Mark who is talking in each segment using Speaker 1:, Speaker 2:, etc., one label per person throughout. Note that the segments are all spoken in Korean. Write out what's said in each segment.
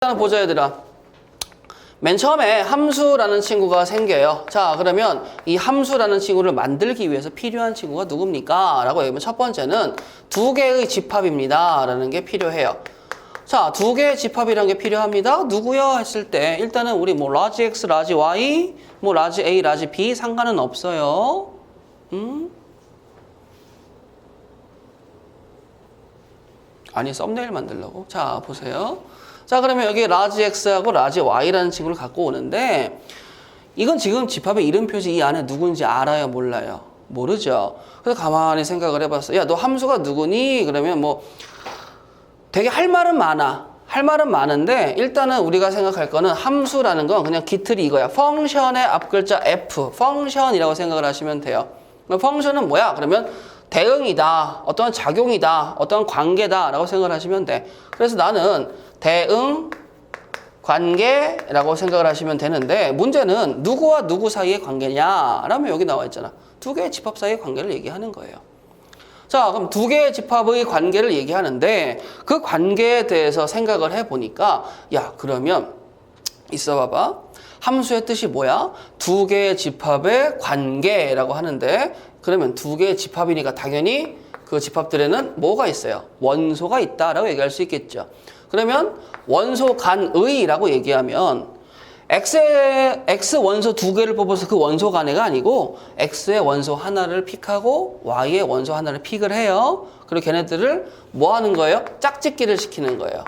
Speaker 1: 일단 보자 얘들아. 맨 처음에 함수라는 친구가 생겨요. 자, 그러면 이 함수라는 친구를 만들기 위해서 필요한 친구가 누굽니까? 라고 얘기하면 첫 번째는 두 개의 집합입니다 라는 게 필요해요. 자, 두 개의 집합이라는 게 필요합니다. 누구요? 했을 때 일단은 우리 뭐 라지 X, 라지 Y, 뭐 라지 A, 라지 B 상관은 없어요. 아니, 썸네일 만들려고? 자, 보세요. 자, 그러면 여기 라지 X하고 라지 Y라는 친구를 갖고 오는데 이건 지금 집합의 이름 표시 이 안에 누군지 알아요? 몰라요? 모르죠? 그래서 가만히 생각을 해봤어. 야, 너 함수가 누구니? 그러면 뭐 되게 할 말은 많아. 할 말은 많은데 일단은 우리가 생각할 거는 함수라는 건 그냥 기틀이 이거야. 펑션의 앞글자 F, 펑션이라고 생각을 하시면 돼요. 펑션은 뭐야? 그러면 대응이다, 어떤 작용이다, 어떤 관계다 라고 생각을 하시면 돼. 그래서 나는 대응, 관계라고 생각을 하시면 되는데 문제는 누구와 누구 사이의 관계냐 라면 여기 나와 있잖아. 두 개의 집합 사이의 관계를 얘기하는 거예요. 자, 그럼 두 개의 집합의 관계를 얘기하는데 그 관계에 대해서 생각을 해보니까 야, 그러면 있어 봐봐. 함수의 뜻이 뭐야? 두 개의 집합의 관계라고 하는데 그러면 두 개의 집합이니까 당연히 그 집합들에는 뭐가 있어요? 원소가 있다라고 얘기할 수 있겠죠. 그러면 원소 간의라고 얘기하면 X 원소 두 개를 뽑아서 그 원소 간의가 아니고 X의 원소 하나를 픽하고 Y의 원소 하나를 픽을 해요. 그리고 걔네들을 뭐 하는 거예요? 짝짓기를 시키는 거예요.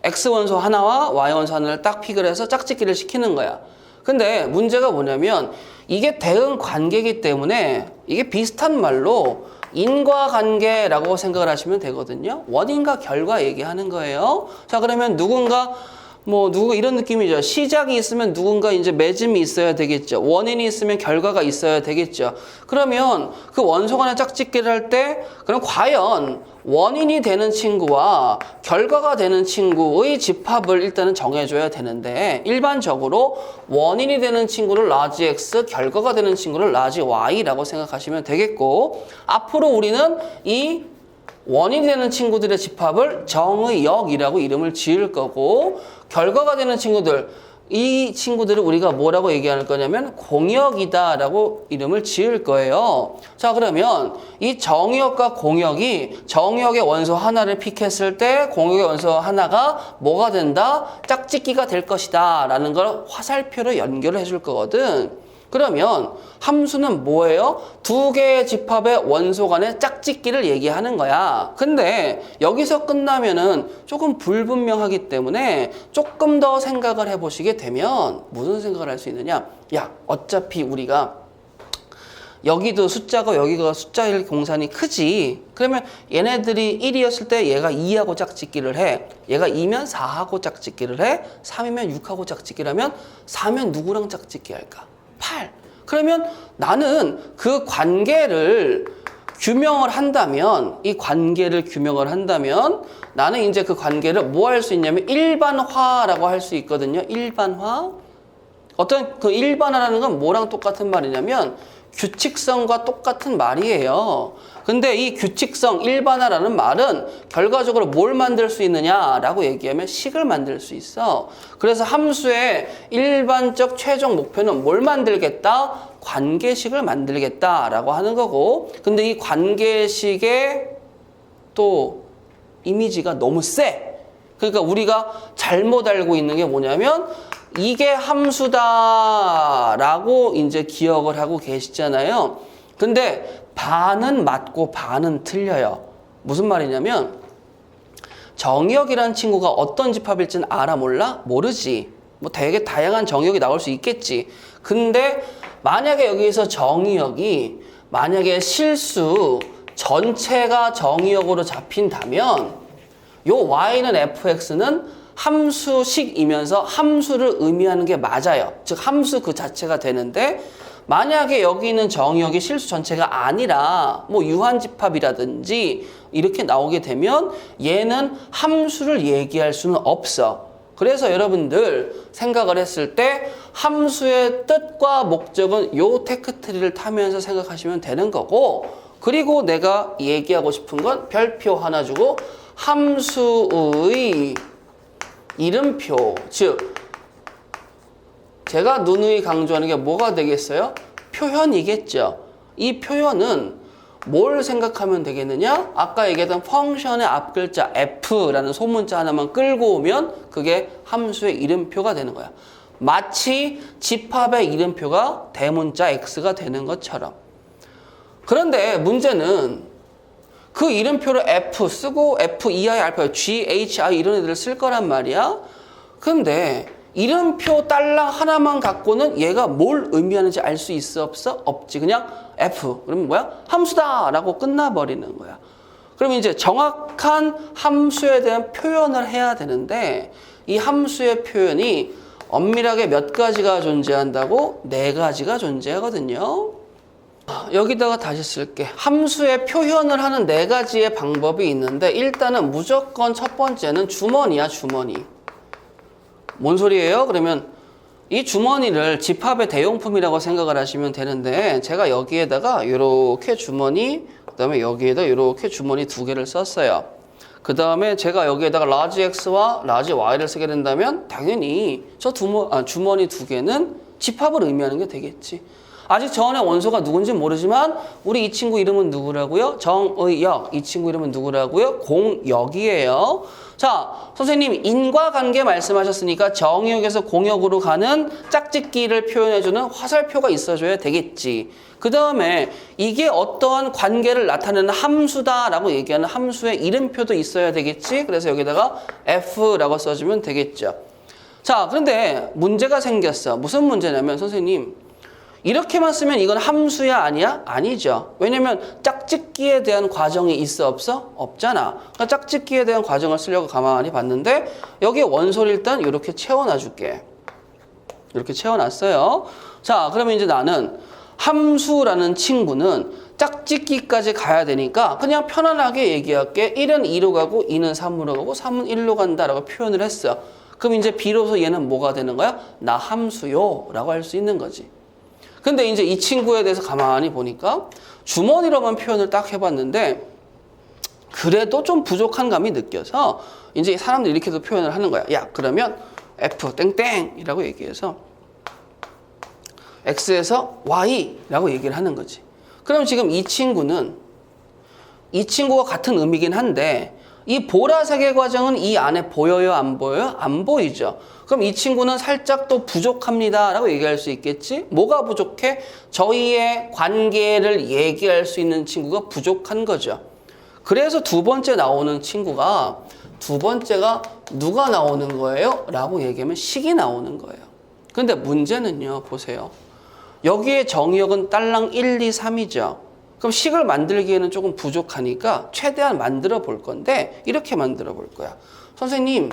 Speaker 1: X 원소 하나와 Y 원소 하나를 딱 픽을 해서 짝짓기를 시키는 거야. 근데 문제가 뭐냐면 이게 대응 관계이기 때문에 이게 비슷한 말로 인과관계라고 생각을 하시면 되거든요. 원인과 결과 얘기하는 거예요. 자, 그러면 누군가 누구 이런 느낌이죠. 시작이 있으면 누군가 이제 맺음이 있어야 되겠죠. 원인이 있으면 결과가 있어야 되겠죠. 그러면 그 원소 간의 짝짓기를 할 때 그럼 과연 원인이 되는 친구와 결과가 되는 친구의 집합을 일단은 정해줘야 되는데 일반적으로 원인이 되는 친구를 라지 X, 결과가 되는 친구를 라지 Y라고 생각하시면 되겠고 앞으로 우리는 이 원인이 되는 친구들의 집합을 정의역이라고 이름을 지을 거고 결과가 되는 친구들, 이 친구들을 우리가 뭐라고 얘기할 거냐면 공역이다라고 이름을 지을 거예요. 자, 그러면 이 정역과 공역이 정역의 원소 하나를 픽했을 때 공역의 원소 하나가 뭐가 된다? 짝짓기가 될 것이다 라는 걸 화살표로 연결을 해줄 거거든. 그러면 함수는 뭐예요? 두 개의 집합의 원소 간의 짝짓기를 얘기하는 거야. 근데 여기서 끝나면은 조금 불분명하기 때문에 조금 더 생각을 해보시게 되면 무슨 생각을 할 수 있느냐? 야, 어차피 우리가 여기도 숫자고 여기가 숫자일 공산이 크지. 그러면 얘네들이 1이었을 때 얘가 2하고 짝짓기를 해. 얘가 2면 4하고 짝짓기를 해. 3이면 6하고 짝짓기를 하면 4면 누구랑 짝짓기 할까? 8. 그러면 나는 그 관계를 규명을 한다면 이 관계를 규명을 한다면 나는 이제 그 관계를 뭐 할 수 있냐면 일반화라고 할 수 있거든요. 일반화. 어떤 그 일반화라는 건 뭐랑 똑같은 말이냐면 규칙성과 똑같은 말이에요. 근데 이 규칙성, 일반화라는 말은 결과적으로 뭘 만들 수 있느냐라고 얘기하면 식을 만들 수 있어. 그래서 함수의 일반적 최종 목표는 뭘 만들겠다? 관계식을 만들겠다라고 하는 거고 근데 이 관계식의 또 이미지가 너무 세. 그러니까 우리가 잘못 알고 있는 게 뭐냐면 이게 함수다라고 이제 기억을 하고 계시잖아요. 근데 반은 맞고 반은 틀려요. 무슨 말이냐면 정의역이라는 친구가 어떤 집합일지는 알아 몰라? 모르지. 뭐 되게 다양한 정의역이 나올 수 있겠지. 근데 만약에 여기서 정의역이 만약에 실수 전체가 정의역으로 잡힌다면 요 y는 fx는 함수식이면서 함수를 의미하는 게 맞아요. 즉 함수 그 자체가 되는데 만약에 여기 있는 정의역이 실수 전체가 아니라 뭐 유한집합이라든지 이렇게 나오게 되면 얘는 함수를 얘기할 수는 없어. 그래서 여러분들 생각을 했을 때 함수의 뜻과 목적은 요 테크트리를 타면서 생각하시면 되는 거고 그리고 내가 얘기하고 싶은 건 별표 하나 주고 함수의 이름표, 즉 제가 누누이 강조하는 게 뭐가 되겠어요? 표현이겠죠. 이 표현은 뭘 생각하면 되겠느냐? 아까 얘기했던 펑션의 앞글자 f라는 소문자 하나만 끌고 오면 그게 함수의 이름표가 되는 거야. 마치 집합의 이름표가 대문자 x가 되는 것처럼. 그런데 문제는 그 이름표를 f 쓰고 f, ei, 알파, g, h, i 이런 애들을 쓸 거란 말이야. 근데 이름표 딸랑 하나만 갖고는 얘가 뭘 의미하는지 알 수 있어 없어? 없지. 그냥 f. 그러면 뭐야? 함수다 라고 끝나버리는 거야. 그러면 이제 정확한 함수에 대한 표현을 해야 되는데 이 함수의 표현이 엄밀하게 몇 가지가 존재한다고? 4가지가 존재하거든요. 여기다가 다시 쓸게. 함수의 표현을 하는 4가지의 방법이 있는데 일단은 무조건 첫 번째는 주머니야, 주머니. 뭔 소리예요? 그러면 이 주머니를 집합의 대용품이라고 생각을 하시면 되는데 제가 여기에다가 이렇게 주머니, 그 다음에 여기에다 이렇게 주머니 2개를 썼어요. 그 다음에 제가 여기에다가 라지 X와 라지 Y를 쓰게 된다면 당연히 저 주머니 2개는 집합을 의미하는 게 되겠지. 아직 저 안에 원소가 누군지 모르지만 우리 이 친구 이름은 누구라고요? 정의역. 이 친구 이름은 누구라고요? 공역이에요. 자, 선생님 인과관계 말씀하셨으니까 정의역에서 공역으로 가는 짝짓기를 표현해주는 화살표가 있어줘야 되겠지. 그 다음에 이게 어떠한 관계를 나타내는 함수다라고 얘기하는 함수의 이름표도 있어야 되겠지. 그래서 여기다가 F라고 써주면 되겠죠. 자, 그런데 문제가 생겼어. 무슨 문제냐면 선생님 이렇게만 쓰면 이건 함수야 아니야? 아니죠. 왜냐면 짝짓기에 대한 과정이 있어 없어? 없잖아. 그러니까 짝짓기에 대한 과정을 쓰려고 가만히 봤는데 여기에 원소를 일단 이렇게 채워놔 줄게. 이렇게 채워놨어요. 자, 그러면 이제 나는 함수라는 친구는 짝짓기까지 가야 되니까 그냥 편안하게 얘기할게. 1은 2로 가고 2는 3으로 가고 3은 1로 간다라고 표현을 했어. 그럼 이제 비로소 얘는 뭐가 되는 거야? 나 함수요 라고 할 수 있는 거지. 근데 이제 이 친구에 대해서 가만히 보니까 주머니로만 표현을 딱 해봤는데 그래도 좀 부족한 감이 느껴서 이제 사람들이 이렇게도 표현을 하는 거야. 야, 그러면 F 땡땡이라고 얘기해서 X에서 Y라고 얘기를 하는 거지. 그럼 지금 이 친구는 이 친구와 같은 의미긴 한데 이 보라색의 과정은 이 안에 보여요? 안 보여요? 안 보이죠. 그럼 이 친구는 살짝 또 부족합니다 라고 얘기할 수 있겠지? 뭐가 부족해? 저희의 관계를 얘기할 수 있는 친구가 부족한 거죠. 그래서 두 번째 나오는 친구가 두 번째가 누가 나오는 거예요? 라고 얘기하면 식이 나오는 거예요. 근데 문제는요, 보세요. 여기에 정의역은 딸랑 1, 2, 3이죠. 그럼 식을 만들기에는 조금 부족하니까 최대한 만들어 볼 건데 이렇게 만들어 볼 거야. 선생님,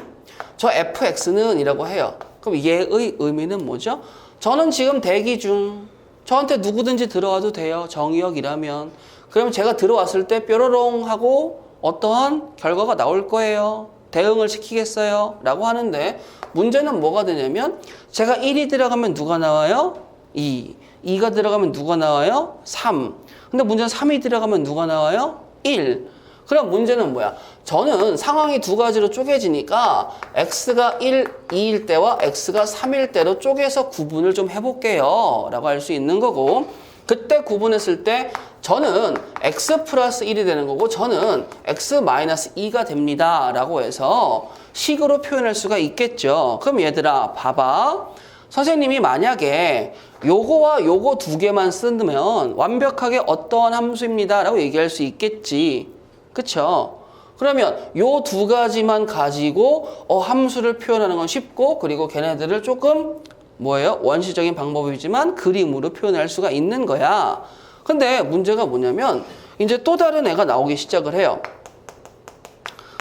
Speaker 1: 저 fx는 이라고 해요. 그럼 얘의 의미는 뭐죠? 저는 지금 대기 중. 저한테 누구든지 들어와도 돼요. 정의역이라면. 그러면 제가 들어왔을 때 뾰로롱 하고 어떠한 결과가 나올 거예요. 대응을 시키겠어요. 라고 하는데 문제는 뭐가 되냐면 제가 1이 들어가면 누가 나와요? 2. 2가 들어가면 누가 나와요? 3. 근데 문제는 3이 들어가면 누가 나와요? 1. 그럼 문제는 뭐야? 저는 상황이 두 가지로 쪼개지니까 x가 1, 2일 때와 x가 3일 때로 쪼개서 구분을 좀 해볼게요 라고 할 수 있는 거고 그때 구분했을 때 저는 x 플러스 1이 되는 거고 저는 x 마이너스 2가 됩니다 라고 해서 식으로 표현할 수가 있겠죠. 그럼 얘들아 봐봐. 선생님이 만약에 요거와 요거 두 개만 쓰면 완벽하게 어떠한 함수입니다 라고 얘기할 수 있겠지. 그쵸? 그러면 요 두 가지만 가지고 함수를 표현하는 건 쉽고 그리고 걔네들을 조금 뭐예요? 원시적인 방법이지만 그림으로 표현할 수가 있는 거야. 근데 문제가 뭐냐면 이제 또 다른 애가 나오기 시작을 해요.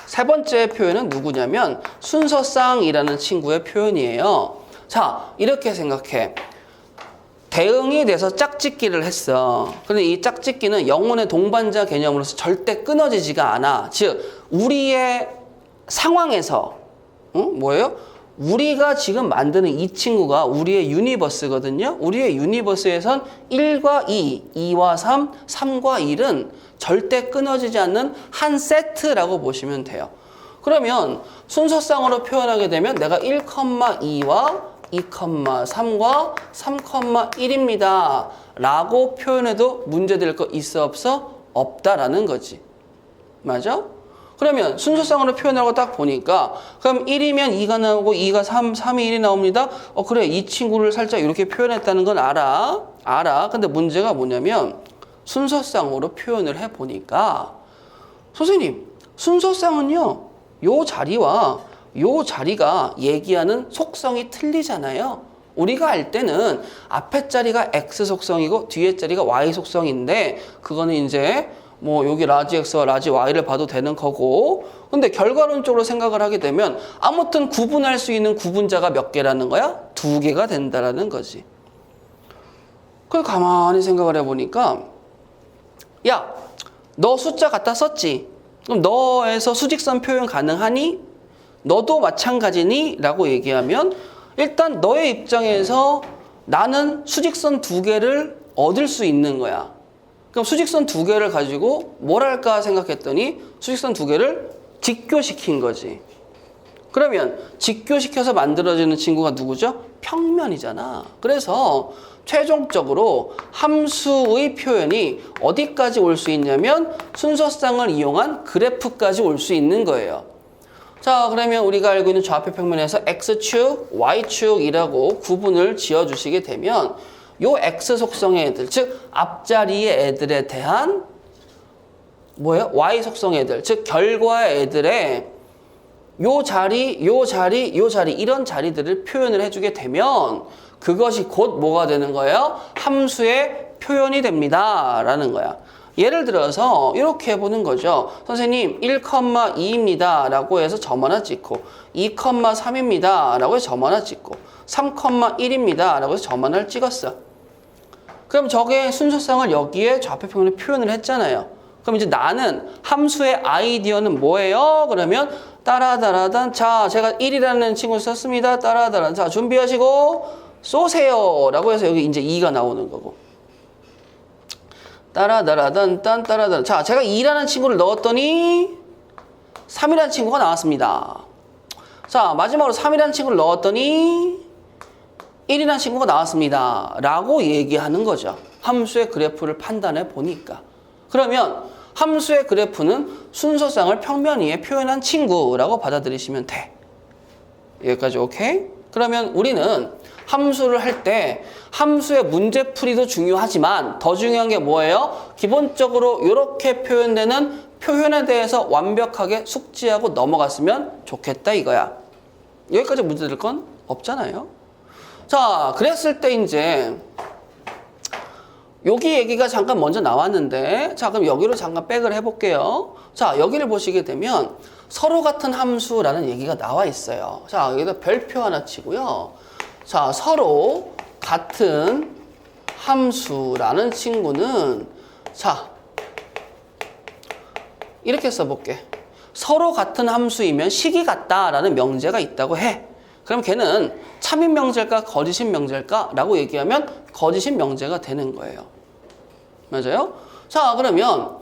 Speaker 1: 세 번째 표현은 누구냐면 순서쌍이라는 친구의 표현이에요. 자, 이렇게 생각해. 대응이 돼서 짝짓기를 했어. 근데 이 짝짓기는 영혼의 동반자 개념으로서 절대 끊어지지가 않아. 즉, 우리의 상황에서, 뭐예요? 우리가 지금 만드는 이 친구가 우리의 유니버스거든요. 우리의 유니버스에선 1과 2, 2와 3, 3과 1은 절대 끊어지지 않는 한 세트라고 보시면 돼요. 그러면 순서상으로 표현하게 되면 내가 1,2와 2,3과 3,1입니다. 라고 표현해도 문제될 거 있어 없어? 없다라는 거지. 맞아? 그러면 순서상으로 표현하고 딱 보니까 그럼 1이면 2가 나오고 2가 3, 3이 1이 나옵니다. 그래 이 친구를 살짝 이렇게 표현했다는 건 알아. 근데 문제가 뭐냐면 순서상으로 표현을 해보니까 선생님 순서상은요 요 자리와 요 자리가 얘기하는 속성이 틀리잖아요. 우리가 알 때는 앞에 자리가 X 속성이고 뒤에 자리가 Y 속성인데 그거는 이제 뭐 여기 라지 X와 라지 Y를 봐도 되는 거고 근데 결과론적으로 생각을 하게 되면 아무튼 구분할 수 있는 구분자가 몇 개라는 거야? 2개가 된다라는 거지. 그래서 가만히 생각을 해보니까 야, 너 숫자 갖다 썼지? 그럼 너에서 수직선 표현 가능하니? 너도 마찬가지니? 라고 얘기하면 일단 너의 입장에서 나는 수직선 2개를 얻을 수 있는 거야. 그럼 수직선 2개를 가지고 뭘 할까 생각했더니 수직선 2개를 직교시킨 거지. 그러면 직교시켜서 만들어지는 친구가 누구죠? 평면이잖아. 그래서 최종적으로 함수의 표현이 어디까지 올 수 있냐면 순서상을 이용한 그래프까지 올 수 있는 거예요. 자, 그러면 우리가 알고 있는 좌표 평면에서 X축, Y축이라고 구분을 지어주시게 되면 요 X 속성의 애들, 즉 앞자리의 애들에 대한 뭐예요? Y 속성의 애들, 즉 결과의 애들의 요 자리, 요 자리, 요 자리 이런 자리들을 표현을 해주게 되면 그것이 곧 뭐가 되는 거예요? 함수의 표현이 됩니다. 라는 거야. 예를 들어서 이렇게 해보는 거죠. 선생님 1,2입니다. 라고 해서 점 하나 찍고 2,3입니다. 라고 해서 점 하나 찍고 3,1입니다. 라고 해서 점 하나를 찍었어. 그럼 저게 순서상을 여기에 좌표평면에 표현을 했잖아요. 그럼 이제 나는 함수의 아이디어는 뭐예요? 그러면 따라다라단 자 제가 1이라는 친구를 썼습니다. 따라다란 자 준비하시고 쏘세요 라고 해서 여기 이제 2가 나오는 거고 따라다라단 딴 따라다란 자 제가 2라는 친구를 넣었더니 3이라는 친구가 나왔습니다. 자 마지막으로 3이라는 친구를 넣었더니 1이라는 친구가 나왔습니다. 라고 얘기하는 거죠. 함수의 그래프를 판단해 보니까. 그러면 함수의 그래프는 순서상을 평면 위에 표현한 친구라고 받아들이시면 돼. 여기까지 오케이? 그러면 우리는 함수를 할 때 함수의 문제풀이도 중요하지만 더 중요한 게 뭐예요? 기본적으로 이렇게 표현되는 표현에 대해서 완벽하게 숙지하고 넘어갔으면 좋겠다 이거야. 여기까지 문제 될 건 없잖아요. 자, 그랬을 때 이제 여기 얘기가 잠깐 먼저 나왔는데 자, 그럼 여기로 잠깐 백을 해볼게요. 자, 여기를 보시게 되면 서로 같은 함수라는 얘기가 나와 있어요. 자, 여기다 별표 하나 치고요. 자, 서로 같은 함수라는 친구는 자, 이렇게 써볼게. 서로 같은 함수이면 식이 같다라는 명제가 있다고 해. 그럼 걔는 참인 명제일까 거짓인 명제일까? 라고 얘기하면 거짓인 명제가 되는 거예요. 맞아요? 자, 그러면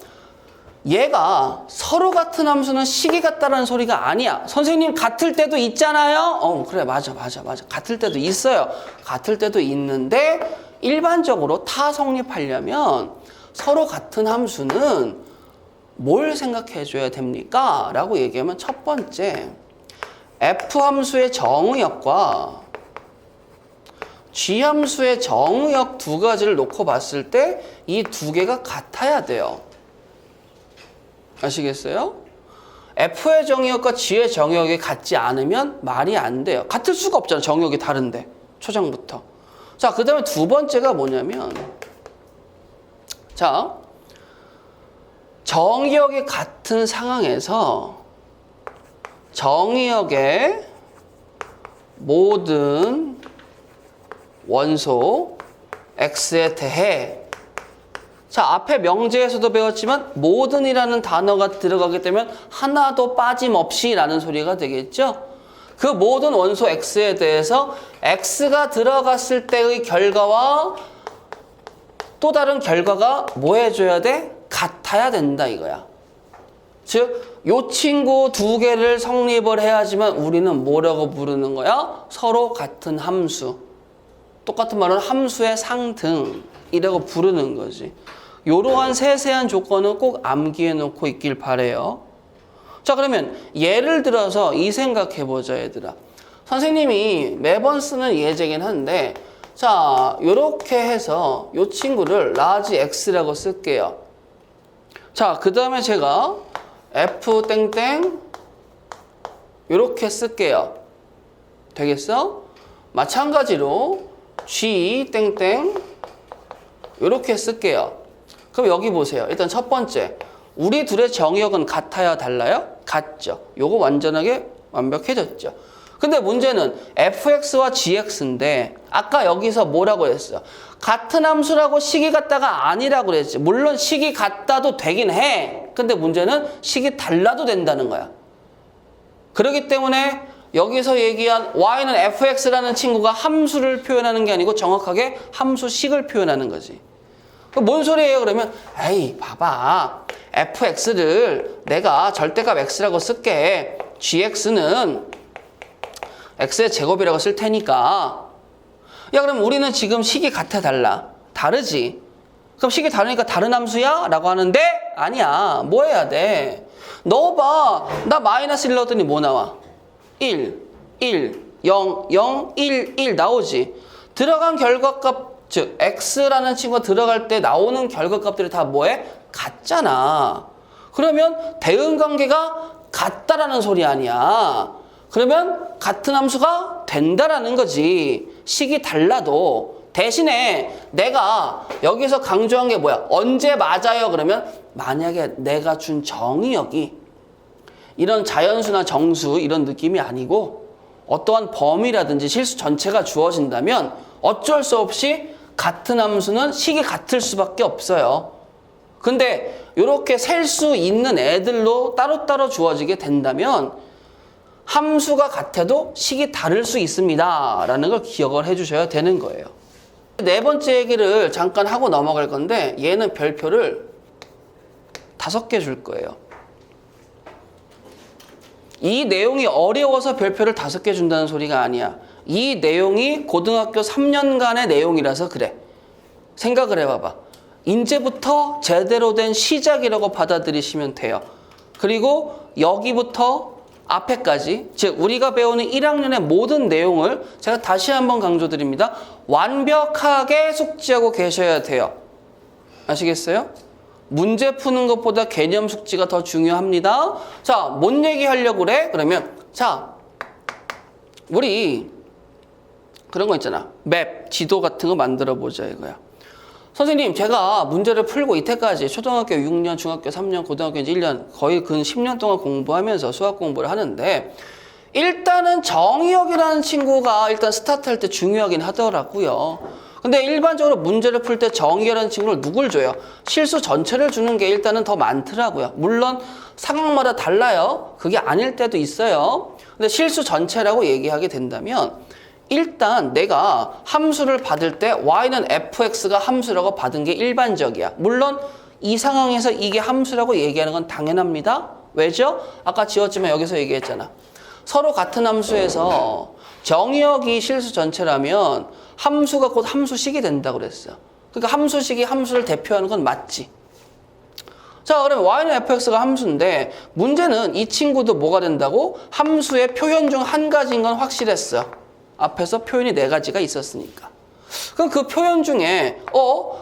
Speaker 1: 얘가 서로 같은 함수는 식이 같다라는 소리가 아니야. 선생님 같을 때도 있잖아요. 그래 맞아. 같을 때도 있어요. 같을 때도 있는데 일반적으로 타 성립하려면 서로 같은 함수는 뭘 생각해 줘야 됩니까? 라고 얘기하면 첫 번째 F함수의 정의역과 G함수의 정의역 두 가지를 놓고 봤을 때 이 두 개가 같아야 돼요. 아시겠어요? F의 정의역과 G의 정의역이 같지 않으면 말이 안 돼요. 같을 수가 없잖아. 정의역이 다른데. 초장부터. 자, 그 다음에 두 번째가 뭐냐면 자, 정의역이 같은 상황에서 정의역의 모든 원소 x에 대해 자 앞에 명제에서도 배웠지만 모든이라는 단어가 들어가게 되면 하나도 빠짐없이 라는 소리가 되겠죠. 그 모든 원소 x에 대해서 x가 들어갔을 때의 결과와 또 다른 결과가 뭐 해줘야 돼? 같아야 된다 이거야. 즉, 요 친구 두 개를 성립을 해야지만 우리는 뭐라고 부르는 거야? 서로 같은 함수. 똑같은 말은 함수의 상등이라고 부르는 거지. 이러한 세세한 조건은 꼭 암기해 놓고 있길 바래요. 자, 그러면 예를 들어서 이 생각해보자, 얘들아. 선생님이 매번 쓰는 예제긴 한데, 자, 요렇게 해서 요 친구를 라지 x라고 쓸게요. 자, 그 다음에 제가 f 땡땡 요렇게 쓸게요. 되겠어? 마찬가지로 g 땡땡 요렇게 쓸게요. 그럼 여기 보세요. 일단 첫 번째, 우리 둘의 정의역은 같아야 달라요? 같죠. 요거 완벽해졌죠. 근데 문제는 fx와 gx인데 아까 여기서 뭐라고 했어요? 같은 함수라고 식이 같다가 아니라고 그랬지. 물론 식이 같다도 되긴 해. 근데 문제는 식이 달라도 된다는 거야. 그렇기 때문에 여기서 얘기한 y는 fx라는 친구가 함수를 표현하는 게 아니고 정확하게 함수식을 표현하는 거지. 뭔 소리예요? 그러면 에이 봐봐, fx를 내가 절대값 x라고 쓸게. gx는 x의 제곱이라고 쓸 테니까. 야, 그럼 우리는 지금 식이 같아 달라? 다르지? 그럼 식이 다르니까 다른 함수야? 라고 하는데 아니야. 뭐 해야 돼? 넣어봐. 나 마이너스 1 넣었더니 뭐 나와? 1, 1, 0, 0, 1, 1 나오지. 들어간 결과값, 즉 x라는 친구가 들어갈 때 나오는 결과값들이 다 뭐해? 같잖아. 그러면 대응관계가 같다라는 소리 아니야. 그러면 같은 함수가 된다라는 거지. 식이 달라도. 대신에 내가 여기서 강조한 게 뭐야? 언제 맞아요? 그러면 만약에 내가 준 정의역이 이런 자연수나 정수 이런 느낌이 아니고 어떠한 범위라든지 실수 전체가 주어진다면 어쩔 수 없이 같은 함수는 식이 같을 수밖에 없어요. 근데 이렇게 셀 수 있는 애들로 따로따로 주어지게 된다면 함수가 같아도 식이 다를 수 있습니다. 라는 걸 기억을 해주셔야 되는 거예요. 네 번째 얘기를 잠깐 하고 넘어갈 건데 얘는 별표를 5개 줄 거예요. 이 내용이 어려워서 별표를 5개 준다는 소리가 아니야. 이 내용이 고등학교 3년간의 내용이라서 그래. 생각을 해봐봐. 이제부터 제대로 된 시작이라고 받아들이시면 돼요. 그리고 여기부터 앞에까지, 즉 우리가 배우는 1학년의 모든 내용을 제가 다시 한번 강조드립니다. 완벽하게 숙지하고 계셔야 돼요. 아시겠어요? 문제 푸는 것보다 개념 숙지가 더 중요합니다. 자, 뭔 얘기하려고 그래? 그러면 자, 우리 그런 거 있잖아. 맵, 지도 같은 거 만들어 보자 이거야. 선생님, 제가 문제를 풀고 이때까지 초등학교 6년, 중학교 3년, 고등학교 1년 거의 근 10년 동안 공부하면서 수학 공부를 하는데 일단은 정의역이라는 친구가 일단 스타트할 때 중요하긴 하더라고요. 근데 일반적으로 문제를 풀 때 정의역이라는 친구를 누굴 줘요? 실수 전체를 주는 게 일단은 더 많더라고요. 물론 상황마다 달라요. 그게 아닐 때도 있어요. 근데 실수 전체라고 얘기하게 된다면 일단 내가 함수를 받을 때 y는 fx가 함수라고 받은 게 일반적이야. 물론 이 상황에서 이게 함수라고 얘기하는 건 당연합니다. 왜죠? 아까 지웠지만 여기서 얘기했잖아. 서로 같은 함수에서 정의역이 실수 전체라면 함수가 곧 함수식이 된다고 그랬어. 그러니까 함수식이 함수를 대표하는 건 맞지. 자, 그러면 y는 fx가 함수인데 문제는 이 친구도 뭐가 된다고? 함수의 표현 중 한 가지인 건 확실했어. 앞에서 표현이 4가지가 있었으니까. 그럼 그 표현 중에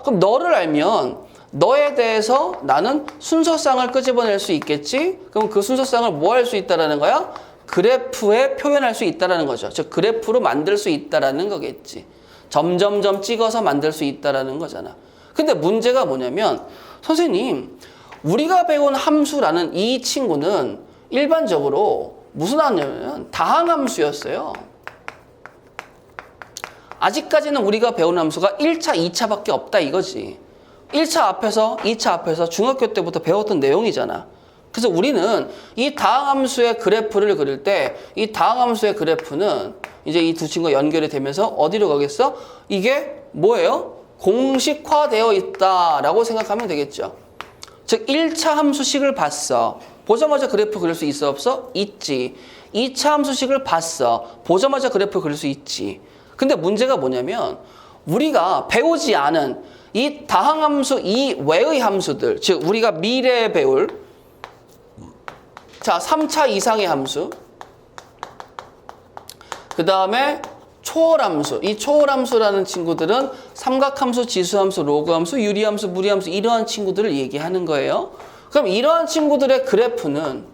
Speaker 1: 그럼 너를 알면 너에 대해서 나는 순서상을 끄집어낼 수 있겠지? 그럼 그 순서상을 뭐 할 수 있다라는 거야? 그래프에 표현할 수 있다라는 거죠. 즉 그래프로 만들 수 있다라는 거겠지. 점점점 찍어서 만들 수 있다라는 거잖아. 근데 문제가 뭐냐면 선생님, 우리가 배운 함수라는 이 친구는 일반적으로 무슨 함수냐면 다항함수였어요. 아직까지는 우리가 배운 함수가 1차, 2차밖에 없다 이거지. 1차 앞에서 2차 앞에서 중학교 때부터 배웠던 내용이잖아. 그래서 우리는 이 다항함수의 그래프를 그릴 때 이 다항함수의 그래프는 이제 이 두 친구가 연결이 되면서 어디로 가겠어? 이게 뭐예요? 공식화되어 있다라고 생각하면 되겠죠. 즉 1차 함수식을 봤어. 보자마자 그래프 그릴 수 있어 없어? 있지. 2차 함수식을 봤어. 보자마자 그래프 그릴 수 있지. 근데 문제가 뭐냐면 우리가 배우지 않은 이 다항함수 이외의 함수들, 즉 우리가 미래에 배울 3차 이상의 함수, 그 다음에 초월함수. 이 초월함수라는 친구들은 삼각함수, 지수함수, 로그함수, 유리함수, 무리함수 이러한 친구들을 얘기하는 거예요. 그럼 이러한 친구들의 그래프는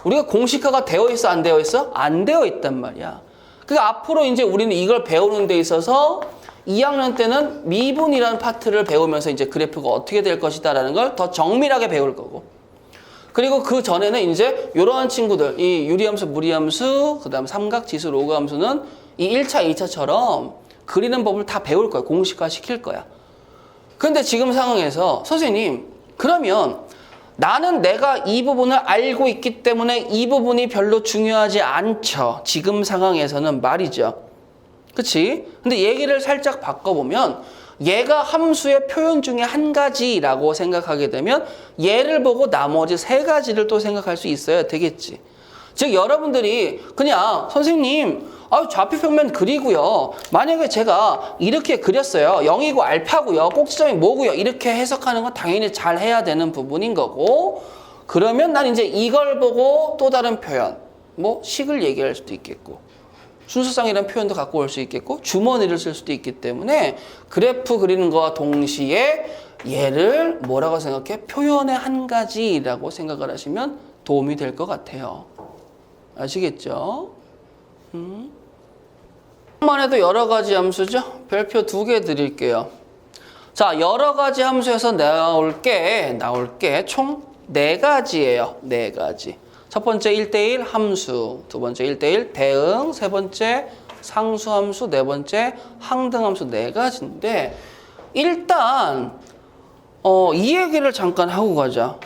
Speaker 1: 우리가 공식화가 되어 있어, 안 되어 있어? 안 되어 있단 말이야. 그러니까 앞으로 이제 우리는 이걸 배우는 데 있어서 2학년 때는 미분이라는 파트를 배우면서 이제 그래프가 어떻게 될 것이다라는 걸 더 정밀하게 배울 거고. 그리고 그 전에는 이제 이러한 친구들, 이 유리함수, 무리함수, 그 다음 삼각, 지수, 로그함수는 이 1차, 2차처럼 그리는 법을 다 배울 거야. 공식화 시킬 거야. 근데 지금 상황에서 선생님, 그러면 나는 내가 이 부분을 알고 있기 때문에 이 부분이 별로 중요하지 않죠. 지금 상황에서는 말이죠. 그치? 근데 얘기를 살짝 바꿔보면 얘가 함수의 표현 중에 한 가지라고 생각하게 되면 얘를 보고 나머지 세 가지를 또 생각할 수 있어야 되겠지. 즉 여러분들이 그냥 선생님 좌표평면 그리고요. 만약에 제가 이렇게 그렸어요. 0이고 알파고요. 꼭지점이 뭐고요. 이렇게 해석하는 건 당연히 잘 해야 되는 부분인 거고, 그러면 난 이제 이걸 보고 또 다른 표현, 뭐 식을 얘기할 수도 있겠고 순서상이라는 표현도 갖고 올 수 있겠고 주머니를 쓸 수도 있기 때문에 그래프 그리는 거와 동시에 얘를 뭐라고 생각해? 표현의 한 가지라고 생각을 하시면 도움이 될 것 같아요. 아시겠죠? 만 해도 여러 가지 함수죠? 별표 2개 드릴게요. 자, 여러 가지 함수에서 나올 게 총 4가지예요. 4가지. 첫 번째 1대1 함수, 두 번째 1대1 대응, 세 번째 상수함수, 네 번째 항등함수 4가지인데 일단 이 얘기를 잠깐 하고 가자.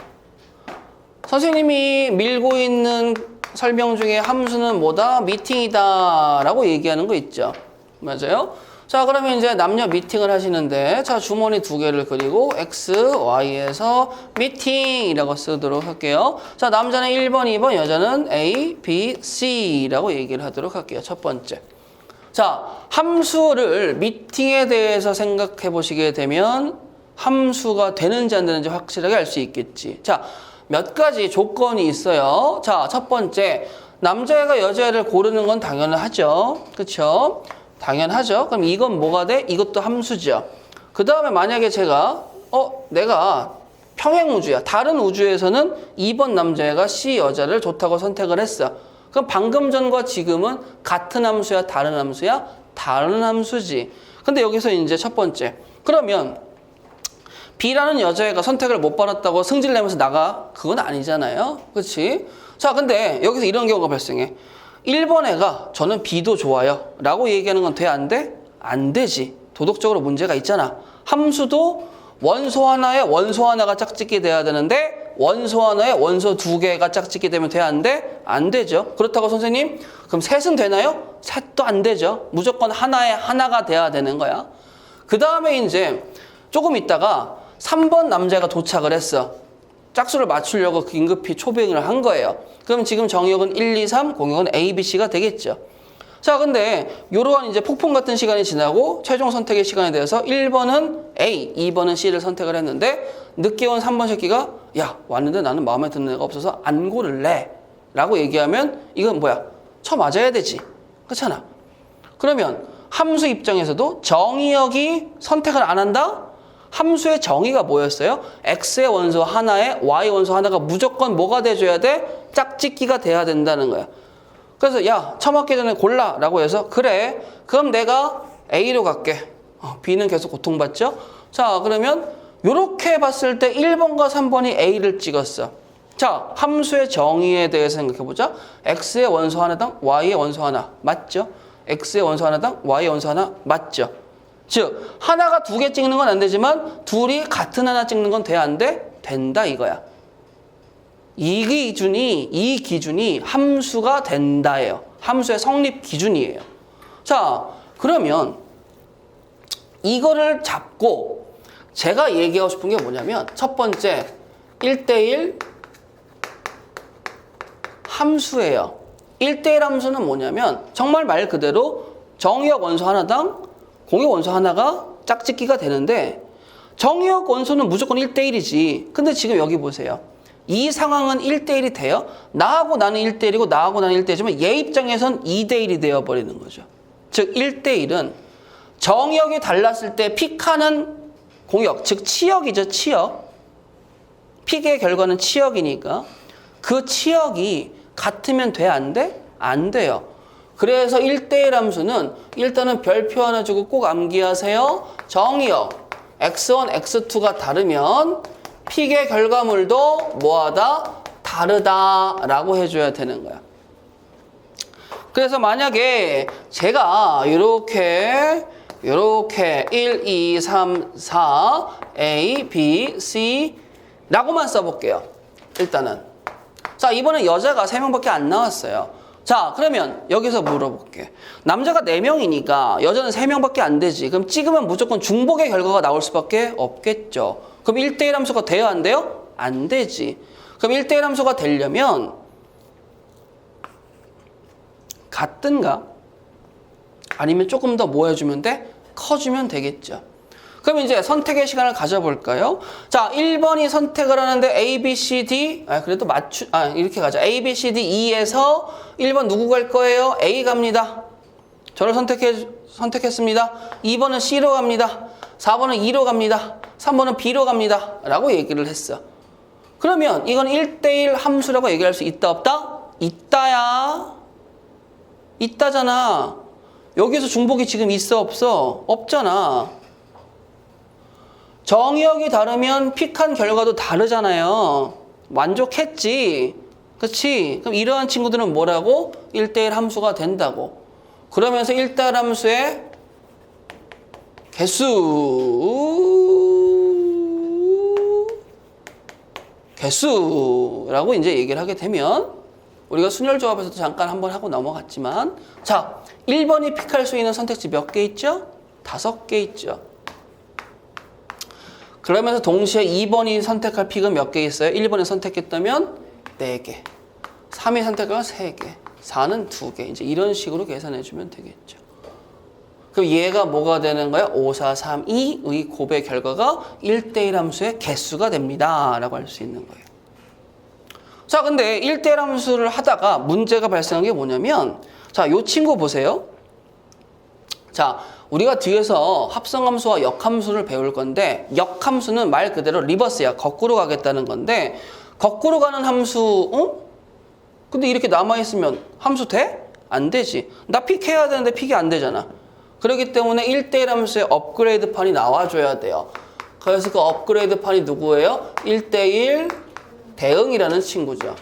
Speaker 1: 선생님이 밀고 있는 설명 중에 함수는 뭐다? 미팅이다 라고 얘기하는 거 있죠. 맞아요? 자, 그러면 이제 남녀 미팅을 하시는데 자, 주머니 2개를 그리고 X, Y에서 미팅이라고 쓰도록 할게요. 자, 남자는 1번, 2번, 여자는 A, B, C라고 얘기를 하도록 할게요. 첫 번째. 자, 함수를 미팅에 대해서 생각해 보시게 되면 함수가 되는지 안 되는지 확실하게 알 수 있겠지. 자, 몇 가지 조건이 있어요. 자, 첫 번째, 남자애가 여자애를 고르는 건 당연하죠. 그쵸? 당연하죠. 그럼 이건 뭐가 돼? 이것도 함수죠. 그 다음에 만약에 제가 내가 평행우주야. 다른 우주에서는 2번 남자애가 C 여자를 좋다고 선택을 했어. 그럼 방금 전과 지금은 같은 함수야? 다른 함수야? 다른 함수지. 근데 여기서 이제 첫 번째. 그러면 B라는 여자애가 선택을 못 받았다고 승질내면서 나가? 그건 아니잖아요. 그렇지? 자, 근데 여기서 이런 경우가 발생해. 1번 애가 저는 B도 좋아요 라고 얘기하는 건 돼? 안 돼? 안 되지. 도덕적으로 문제가 있잖아. 함수도 원소 하나에 원소 하나가 짝짓기 돼야 되는데 원소 하나에 원소 2개가 짝짓기 되면 돼? 안 돼? 안 되죠. 그렇다고 선생님 그럼 셋은 되나요? 셋도 안 되죠. 무조건 하나에 하나가 돼야 되는 거야. 그 다음에 이제 조금 있다가 3번 남자가 도착을 했어. 짝수를 맞추려고 긴급히 초빙을 한 거예요. 그럼 지금 정의역은 1, 2, 3, 공역은 A, B, C가 되겠죠. 자, 근데 이러한 이제 폭풍 같은 시간이 지나고 최종 선택의 시간에 대해서 1번은 A, 2번은 C를 선택을 했는데 늦게 온 3번 새끼가 야, 왔는데 나는 마음에 드는 애가 없어서 안 고를래 라고 얘기하면 이건 뭐야? 쳐맞아야 되지. 그렇잖아. 그러면 함수 입장에서도 정의역이 선택을 안 한다? 함수의 정의가 뭐였어요? X의 원소 하나에 Y 원소 하나가 무조건 뭐가 돼줘야 돼? 짝짓기가 돼야 된다는 거야. 그래서 야, 처맞기 전에 골라 라고 해서 그래, 그럼 내가 A로 갈게. B는 계속 고통받죠? 자, 그러면 이렇게 봤을 때 1번과 3번이 A를 찍었어. 자, 함수의 정의에 대해서 생각해보자. X의 원소 하나당 Y의 원소 하나 맞죠? X의 원소 하나당 Y의 원소 하나 맞죠? 즉 하나가 2개 찍는 건 안 되지만 둘이 같은 하나 찍는 건 돼? 안 돼? 된다 이거야. 이 기준이 함수가 된다예요. 함수의 성립 기준이에요. 자, 그러면 이거를 잡고 제가 얘기하고 싶은 게 뭐냐면 첫 번째 1대1 함수예요. 1대1 함수는 뭐냐면 정말 말 그대로 정의역 원소 하나당 공역 원소 하나가 짝짓기가 되는데 정의역 원소는 무조건 1대1이지. 근데 지금 여기 보세요. 이 상황은 1대1이 돼요. 나하고 나는 1대1이고 나하고 나는 1대1이지만 얘 입장에선 2대1이 되어버리는 거죠. 즉 1대1은 정의역이 달랐을 때 픽하는 공역, 즉 치역이죠. 치역. 픽의 결과는 치역이니까 그 치역이 같으면 돼? 안 돼? 안 돼요. 그래서 1대1 함수는 일단은 별표 하나 주고 꼭 암기하세요. 정의역 x1, x2가 다르면 픽의 결과물도 뭐하다? 다르다라고 해줘야 되는 거야. 그래서 만약에 제가 이렇게 1, 2, 3, 4 A, B, C 라고만 써볼게요. 일단은 자, 이번엔 여자가 3명밖에 안 나왔어요. 자, 그러면 여기서 물어볼게. 남자가 4명이니까 여자는 3명밖에 안 되지. 그럼 찍으면 무조건 중복의 결과가 나올 수밖에 없겠죠. 그럼 1대1 함수가 돼요? 안 돼요? 안 되지. 그럼 1대1 함수가 되려면 같든가 아니면 조금 더 뭐 해주면 돼? 커주면 되겠죠. 그럼 이제 선택의 시간을 가져볼까요? 자, 1번이 선택을 하는데 A, B, C, D 그래도 이렇게 가자. A, B, C, D, E에서 1번 누구 갈 거예요? A 갑니다. 저를 선택했습니다. 2번은 C로 갑니다. 4번은 E로 갑니다. 3번은 B로 갑니다. 라고 얘기를 했어. 그러면 이건 1대1 함수라고 얘기할 수 있다 없다? 있다야. 있다잖아. 여기서 중복이 지금 있어 없어? 없잖아. 정의역이 다르면 픽한 결과도 다르잖아요. 만족했지. 그치? 그럼 이러한 친구들은 뭐라고? 1대1 함수가 된다고. 그러면서 1대1 함수의 개수라고 이제 얘기를 하게 되면 우리가 순열조합에서도 잠깐 한번 하고 넘어갔지만 자, 1번이 픽할 수 있는 선택지 몇 개 있죠? 5개 있죠. 그러면서 동시에 2번이 선택할 픽은 몇 개 있어요? 1번이 선택했다면 4개, 3이 선택하면 3개, 4는 2개. 이제 이런 식으로 계산해주면 되겠죠. 그럼 얘가 뭐가 되는 거야? 5, 4, 3, 2의 곱의 결과가 1대1 함수의 개수가 됩니다. 라고 할 수 있는 거예요. 자, 근데 1대1 함수를 하다가 문제가 발생한 게 뭐냐면 자, 이 친구 보세요. 자, 우리가 뒤에서 합성함수와 역함수를 배울 건데 역함수는 말 그대로 리버스야. 거꾸로 가겠다는 건데 거꾸로 가는 함수 근데 이렇게 남아있으면 함수 돼? 안 되지. 나 픽해야 되는데 픽이 안 되잖아. 그렇기 때문에 1대1 함수의 업그레이드판이 나와줘야 돼요. 그래서 그 업그레이드판이 누구예요? 1대1 대응이라는 친구죠.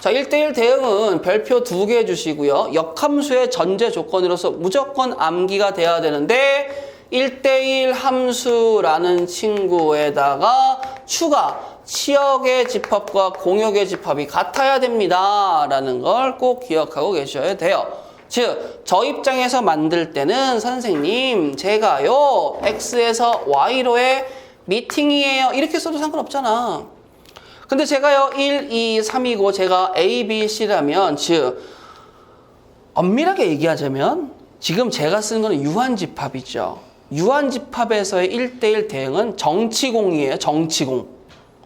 Speaker 1: 자, 1대1 대응은 별표 2개 해주시고요. 역함수의 전제 조건으로서 무조건 암기가 돼야 되는데 1대1 함수라는 친구에다가 추가 치역의 집합과 공역의 집합이 같아야 됩니다. 라는 걸 꼭 기억하고 계셔야 돼요. 즉, 저 입장에서 만들 때는 선생님 제가요 X에서 Y로의 미팅이에요. 이렇게 써도 상관없잖아. 근데 제가요 1, 2, 3이고 제가 A, B, C라면 즉 엄밀하게 얘기하자면 지금 제가 쓰는 거는 유한집합이죠. 유한집합에서의 1대1 대응은 정치공이에요. 정치공.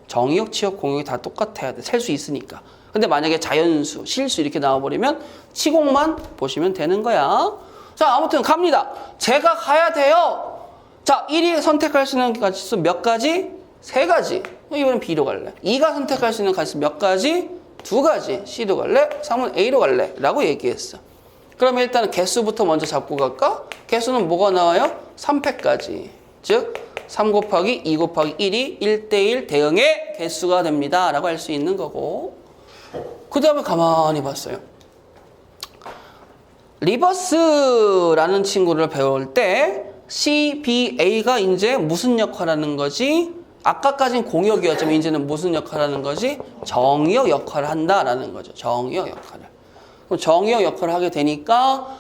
Speaker 1: 정의역, 치역, 공역이 다 똑같아야 돼. 셀 수 있으니까. 근데 만약에 자연수, 실수 이렇게 나와버리면 치공만 보시면 되는 거야. 자, 아무튼 갑니다. 제가 가야 돼요. 자, 1이 선택할 수 있는 가지수 몇 가지? 3가지. 이번엔 B로 갈래. 2가 선택할 수 있는 가지수 몇 가지? 2가지. C로 갈래? 3은 A로 갈래? 라고 얘기했어. 그러면 일단 개수부터 먼저 잡고 갈까? 개수는 뭐가 나와요? 3팩까지. 즉 3 곱하기 2 곱하기 1이 1대1 대응의 개수가 됩니다. 라고 할 수 있는 거고. 그 다음에 가만히 봤어요. 리버스라는 친구를 배울 때 C, B, A가 이제 무슨 역할을 하는 거지? 아까까진 공역이었지만 이제는 무슨 역할을 하는 거지? 정의역 역할을 한다라는 거죠. 정의역 역할을. 그럼 정의역 역할을 하게 되니까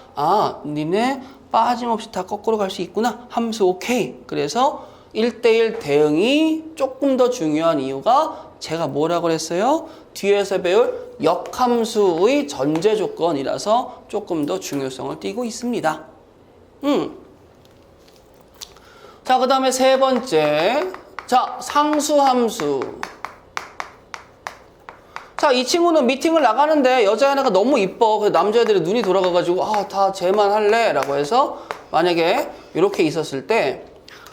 Speaker 1: 니네 빠짐없이 다 거꾸로 갈 수 있구나. 함수 오케이. 그래서 1대1 대응이 조금 더 중요한 이유가 제가 뭐라고 그랬어요? 뒤에서 배울 역함수의 전제 조건이라서 조금 더 중요성을 띠고 있습니다. 자, 그 다음에 세 번째. 자, 상수함수. 자, 이 친구는 미팅을 나가는데 여자애가 너무 이뻐. 그래서 남자애들이 눈이 돌아가가지고 다 쟤만 할래 라고 해서 만약에 이렇게 있었을 때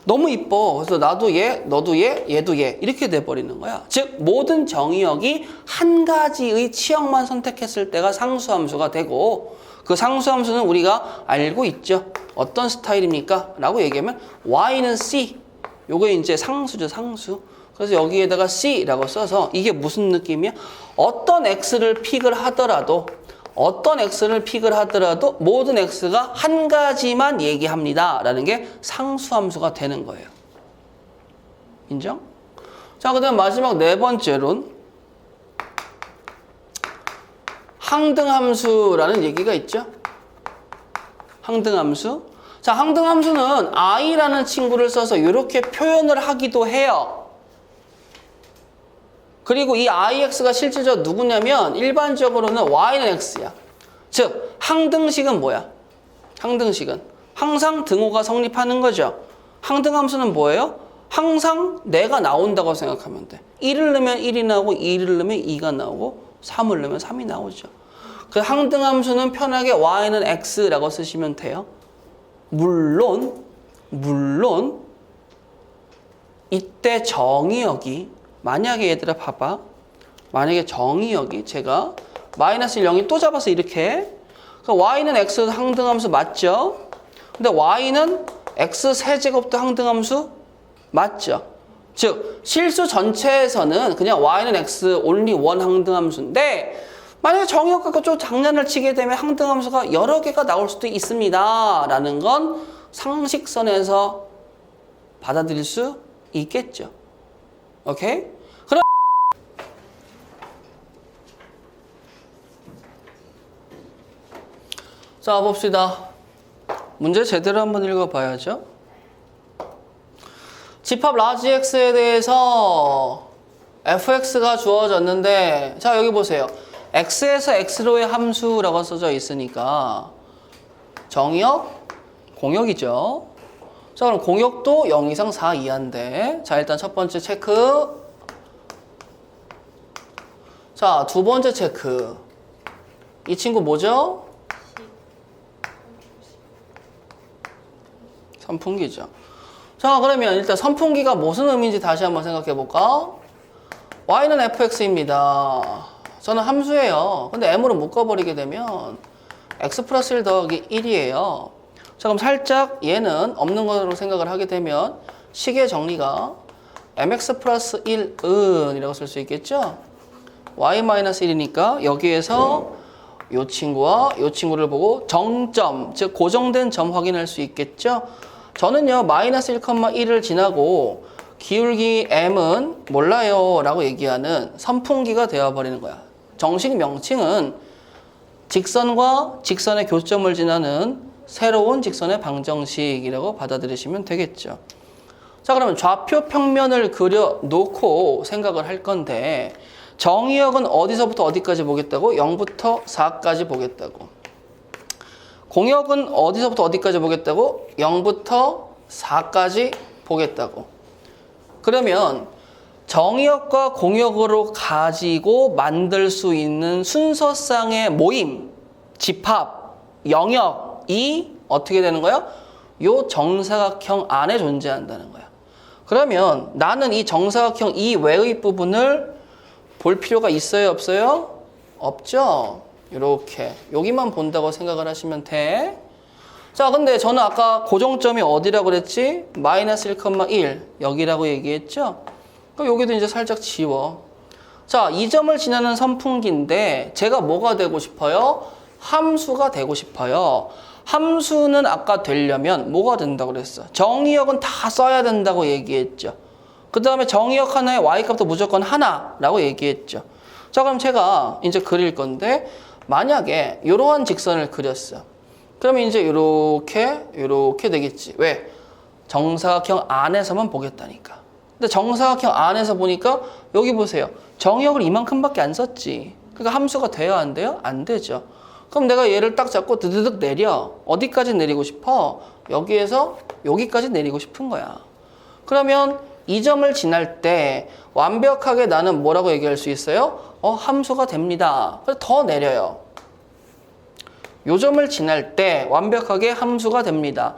Speaker 1: 너무 이뻐. 그래서 나도 얘, 너도 얘, 얘도 얘 이렇게 돼버리는 거야. 즉 모든 정의역이 한 가지의 치역만 선택했을 때가 상수함수가 되고 그 상수함수는 우리가 알고 있죠. 어떤 스타일입니까? 라고 얘기하면 Y는 C. 요게 이제 상수죠, 상수. 그래서 여기에다가 C라고 써서 이게 무슨 느낌이야? 어떤 X를 픽을 하더라도 모든 X가 한 가지만 얘기합니다. 라는 게 상수함수가 되는 거예요. 인정? 자, 그 다음 마지막 네 번째로는 항등함수라는 얘기가 있죠. 항등함수. 자, 항등함수는 i라는 친구를 써서 이렇게 표현을 하기도 해요. 그리고 이 ix가 실질적으로 누구냐면 일반적으로는 y는 x야. 즉 항등식은 뭐야? 항등식은 항상 등호가 성립하는 거죠. 항등함수는 뭐예요? 항상 내가 나온다고 생각하면 돼. 1을 넣으면 1이 나오고 2를 넣으면 2가 나오고 3을 넣으면 3이 나오죠. 그 항등함수는 편하게 y는 x라고 쓰시면 돼요. 물론 이때 정의역이 만약에 얘들아 봐봐. 만약에 정의역이 제가 마이너스 1, 0이 또 잡아서 이렇게 그러니까 y는 x 항등함수 맞죠? 근데 y는 x 세제곱도 항등함수 맞죠? 즉 실수 전체에서는 그냥 y는 x only one 항등함수인데 만약에 정의역 갖고 좀 장난을 치게 되면 항등함수가 여러 개가 나올 수도 있습니다. 라는 건 상식선에서 받아들일 수 있겠죠. 오케이? 그럼 자, 봅시다. 문제 제대로 한번 읽어봐야죠. 집합 라지 x에 대해서 fx가 주어졌는데 자, 여기 보세요. x에서 x로의 함수라고 써져 있으니까 정의역, 공역이죠. 자, 그럼 공역도 0 이상 4 이하인데 자, 일단 첫 번째 체크. 자, 두 번째 체크. 이 친구 뭐죠? 선풍기죠. 자, 그러면 일단 선풍기가 무슨 의미인지 다시 한번 생각해 볼까? y는 fx입니다. 저는 함수예요. 근데 m으로 묶어버리게 되면 x 플러스 1 더하기 1이에요. 자, 그럼 살짝 얘는 없는 것으로 생각을 하게 되면 식의 정리가 mx 플러스 1은 이라고 쓸 수 있겠죠? y 마이너스 1이니까 여기에서 이 친구와 이 친구를 보고 정점, 즉 고정된 점 확인할 수 있겠죠? 저는요 마이너스 1,1을 지나고 기울기 m은 몰라요 라고 얘기하는 선풍기가 되어버리는 거야. 정식 명칭은 직선과 직선의 교점을 지나는 새로운 직선의 방정식이라고 받아들이시면 되겠죠. 자, 그러면 좌표 평면을 그려놓고 생각을 할 건데 정의역은 어디서부터 어디까지 보겠다고? 0부터 4까지 보겠다고. 공역은 어디서부터 어디까지 보겠다고? 0부터 4까지 보겠다고. 그러면 정의역과 공역으로 가지고 만들 수 있는 순서상의 모임, 집합, 영역이 어떻게 되는 거야? 요 정사각형 안에 존재한다는 거야. 그러면 나는 이 정사각형 이외의 부분을 볼 필요가 있어요, 없어요? 없죠? 이렇게 여기만 본다고 생각을 하시면 돼. 자, 근데 저는 아까 고정점이 어디라고 그랬지? 마이너스 1,1 여기라고 얘기했죠? 그럼 여기도 이제 살짝 지워. 자, 이 점을 지나는 선풍기인데 제가 뭐가 되고 싶어요? 함수가 되고 싶어요. 함수는 아까 되려면 뭐가 된다고 그랬어? 정의역은 다 써야 된다고 얘기했죠. 그 다음에 정의역 하나에 y값도 무조건 하나라고 얘기했죠. 자, 그럼 제가 이제 그릴 건데 만약에 이러한 직선을 그렸어. 그러면 이제 이렇게 되겠지. 왜? 정사각형 안에서만 보겠다니까. 근데 정사각형 안에서 보니까 여기 보세요. 정의역을 이만큼밖에 안 썼지. 그러니까 함수가 돼야 안 돼요? 안 되죠. 그럼 내가 얘를 딱 잡고 드드득 내려. 어디까지 내리고 싶어? 여기에서 여기까지 내리고 싶은 거야. 그러면 이 점을 지날 때 완벽하게 나는 뭐라고 얘기할 수 있어요? 함수가 됩니다. 그래서 더 내려요. 요 점을 지날 때 완벽하게 함수가 됩니다.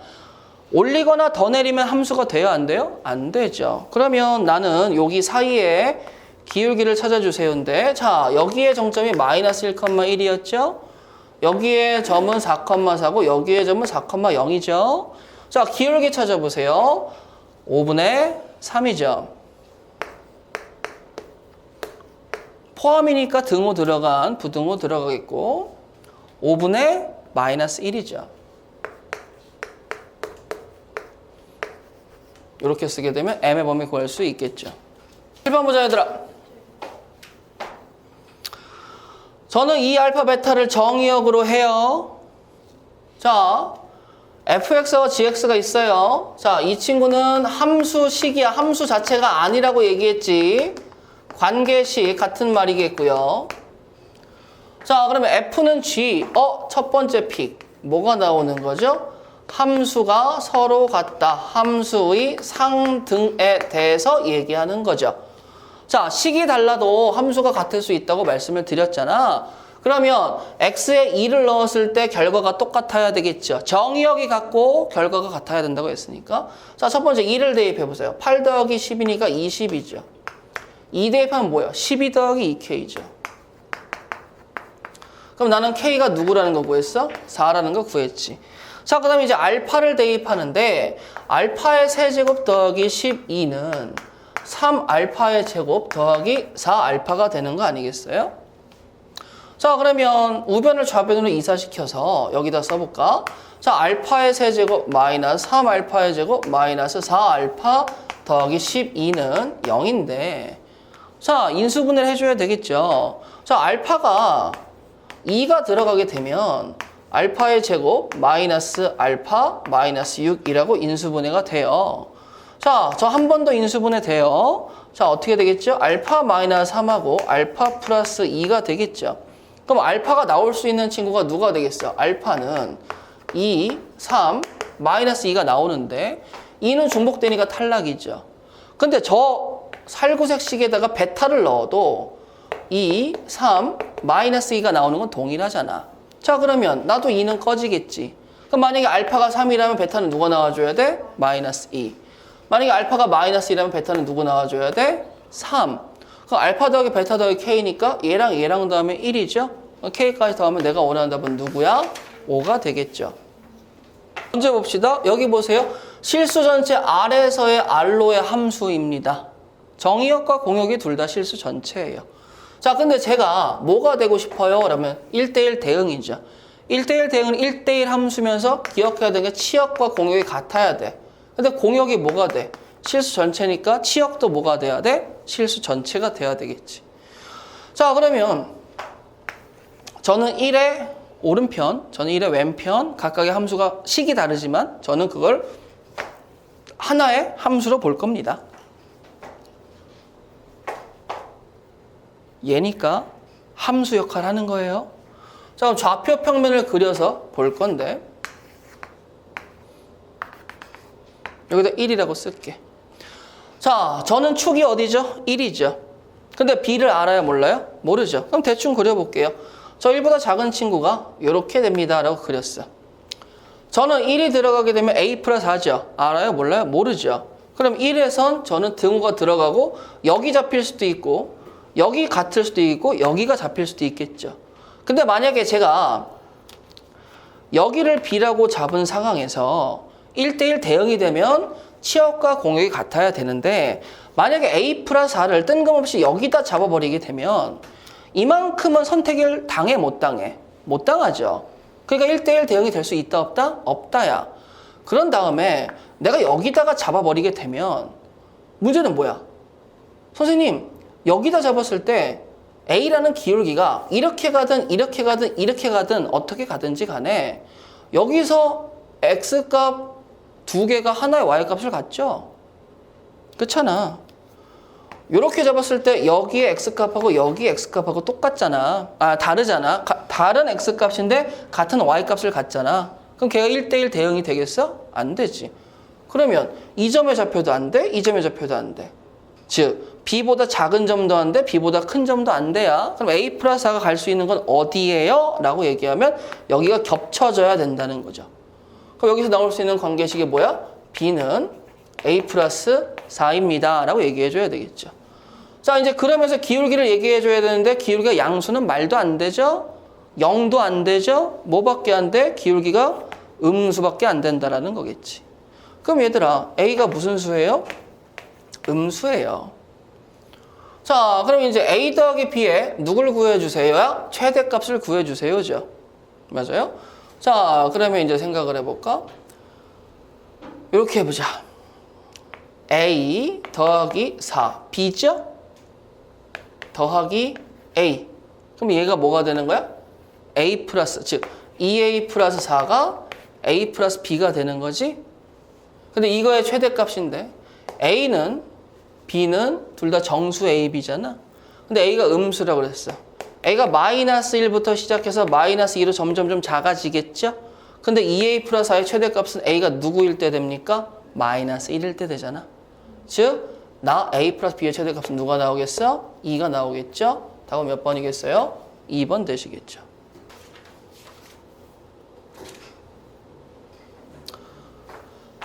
Speaker 1: 올리거나 더 내리면 함수가 돼요? 안 돼요? 안 되죠. 그러면 나는 여기 사이에 기울기를 찾아주세요인데, 자, 여기에 정점이 마이너스 1,1이었죠? 여기에 점은 4,4고 여기에 점은 4,0이죠? 자, 기울기 찾아보세요. 5분의 3이죠. 포함이니까 등호 들어간 부등호 들어가겠고 5분의 마이너스 1이죠. 이렇게 쓰게 되면 m의 범위 구할 수 있겠죠. 1번 보자 얘들아. 저는 이 알파 베타를 정의역으로 해요. 자, fx와 gx가 있어요. 자, 이 친구는 함수식이야. 함수 자체가 아니라고 얘기했지. 관계식 같은 말이겠고요. 자, 그러면 f는 g. 첫 번째 픽. 뭐가 나오는 거죠? 함수가 서로 같다. 함수의 상등에 대해서 얘기하는 거죠. 자, 식이 달라도 함수가 같을 수 있다고 말씀을 드렸잖아. 그러면 x에 2를 넣었을 때 결과가 똑같아야 되겠죠. 정의역이 같고 결과가 같아야 된다고 했으니까. 자, 첫 번째 2를 대입해보세요. 8 더하기 10이니까 20이죠. 2 대입하면 뭐예요? 12 더하기 2k죠. 그럼 나는 k가 누구라는 거 구했어? 4라는 거 구했지. 자, 그 다음에 이제 알파를 대입하는데 알파의 세제곱 더하기 12는 3알파의 제곱 더하기 4알파가 되는 거 아니겠어요? 자, 그러면 우변을 좌변으로 이사시켜서 여기다 써볼까? 자, 알파의 세제곱 마이너스 3알파의 제곱 마이너스 4알파 더하기 12는 0인데 자, 인수분해를 해줘야 되겠죠. 자, 알파가 2가 들어가게 되면 알파의 제곱 마이너스 알파 마이너스 6이라고 인수분해가 돼요. 자, 저 한 번 더 인수분해 돼요. 자, 어떻게 되겠죠? 알파 마이너스 3하고 알파 플러스 2가 되겠죠. 그럼 알파가 나올 수 있는 친구가 누가 되겠어? 알파는 2, 3, 마이너스 2가 나오는데 2는 중복되니까 탈락이죠. 근데 저 살구색식에다가 베타를 넣어도 2, 3, 마이너스 2가 나오는 건 동일하잖아. 자, 그러면 나도 2는 꺼지겠지. 그럼 만약에 알파가 3이라면 베타는 누가 나와줘야 돼? 마이너스 2. 만약에 알파가 마이너스 2라면 베타는 누구 나와줘야 돼? 3. 그럼 알파 더하기 베타 더하기 k니까 얘랑 더하면 1이죠? k까지 더하면 내가 원하는 답은 누구야? 5가 되겠죠. 문제 봅시다. 여기 보세요. 실수 전체 R에서의 R로의 함수입니다. 정의역과 공역이 둘 다 실수 전체예요. 자, 근데 제가 뭐가 되고 싶어요? 그러면 1대1 대응이죠. 1대1 대응은 1대1 함수면서 기억해야 되는 게 치역과 공역이 같아야 돼. 근데 공역이 뭐가 돼? 실수 전체니까 치역도 뭐가 돼야 돼? 실수 전체가 돼야 되겠지. 자, 그러면 저는 1의 오른편, 저는 1의 왼편, 각각의 함수가 식이 다르지만 저는 그걸 하나의 함수로 볼 겁니다. 얘니까 함수 역할을 하는 거예요. 자, 그럼 좌표 평면을 그려서 볼 건데 여기다 1이라고 쓸게. 자, 저는 축이 어디죠? 1이죠. 근데 B를 알아요? 몰라요? 모르죠. 그럼 대충 그려볼게요. 저 1보다 작은 친구가 이렇게 됩니다 라고 그렸어. 저는 1이 들어가게 되면 A 플러스 4죠. 알아요? 몰라요? 모르죠. 그럼 1에선 저는 등호가 들어가고 여기 잡힐 수도 있고 여기 같을 수도 있고 여기가 잡힐 수도 있겠죠. 근데 만약에 제가 여기를 B라고 잡은 상황에서 1대1 대응이 되면 치역과 공역이 같아야 되는데 만약에 A 플러스 4를 뜬금없이 여기다 잡아버리게 되면 이만큼은 선택을 당해 못 당해? 못 당하죠. 그러니까 1대1 대응이 될 수 있다 없다? 없다야. 그런 다음에 내가 여기다가 잡아버리게 되면 문제는 뭐야? 선생님, 여기다 잡았을 때 A라는 기울기가 이렇게 가든 이렇게 가든 이렇게 가든 어떻게 가든지 간에 여기서 X값 두 개가 하나의 Y값을 갖죠? 그렇잖아. 이렇게 잡았을 때 여기에 X값하고 여기에 X값하고 똑같잖아. 다르잖아. 다른 X값인데 같은 Y값을 갖잖아. 그럼 걔가 1대1 대응이 되겠어? 안 되지. 그러면 이 점에 잡혀도 안 돼? 이 점에 잡혀도 안 돼. 즉 B보다 작은 점도 안 돼? B보다 큰 점도 안 돼야. 그럼 A 플러스 4가 갈 수 있는 건 어디예요? 라고 얘기하면 여기가 겹쳐져야 된다는 거죠. 그럼 여기서 나올 수 있는 관계식이 뭐야? B는 A 플러스 4입니다. 라고 얘기해줘야 되겠죠. 자, 이제 그러면서 기울기를 얘기해줘야 되는데 기울기가 양수는 말도 안 되죠? 0도 안 되죠? 뭐밖에 안 돼? 기울기가 음수밖에 안 된다라는 거겠지. 그럼 얘들아, A가 무슨 수예요? 음수예요. 자, 그럼 이제 A 더하기 B에 누굴 구해주세요? 최대값을 구해주세요죠. 맞아요? 자, 그러면 이제 생각을 해볼까? 이렇게 해보자. A 더하기 4, B죠? 더하기 A. 그럼 얘가 뭐가 되는 거야? A 플러스, 즉 2A 플러스 4가 A 플러스 B가 되는 거지? 근데 이거의 최대값인데 A는 B는 둘 다 정수 A, B잖아. 근데 A가 음수라고 그랬어. A가 마이너스 1부터 시작해서 마이너스 2로 점점 좀 작아지겠죠? 근데 2A 플러스 4의 최대값은 A가 누구일 때 됩니까? 마이너스 1일 때 되잖아. 즉, 나 A 플러스 B의 최대값은 누가 나오겠어? 2가 나오겠죠? 답은 몇 번이겠어요? 2번 되시겠죠.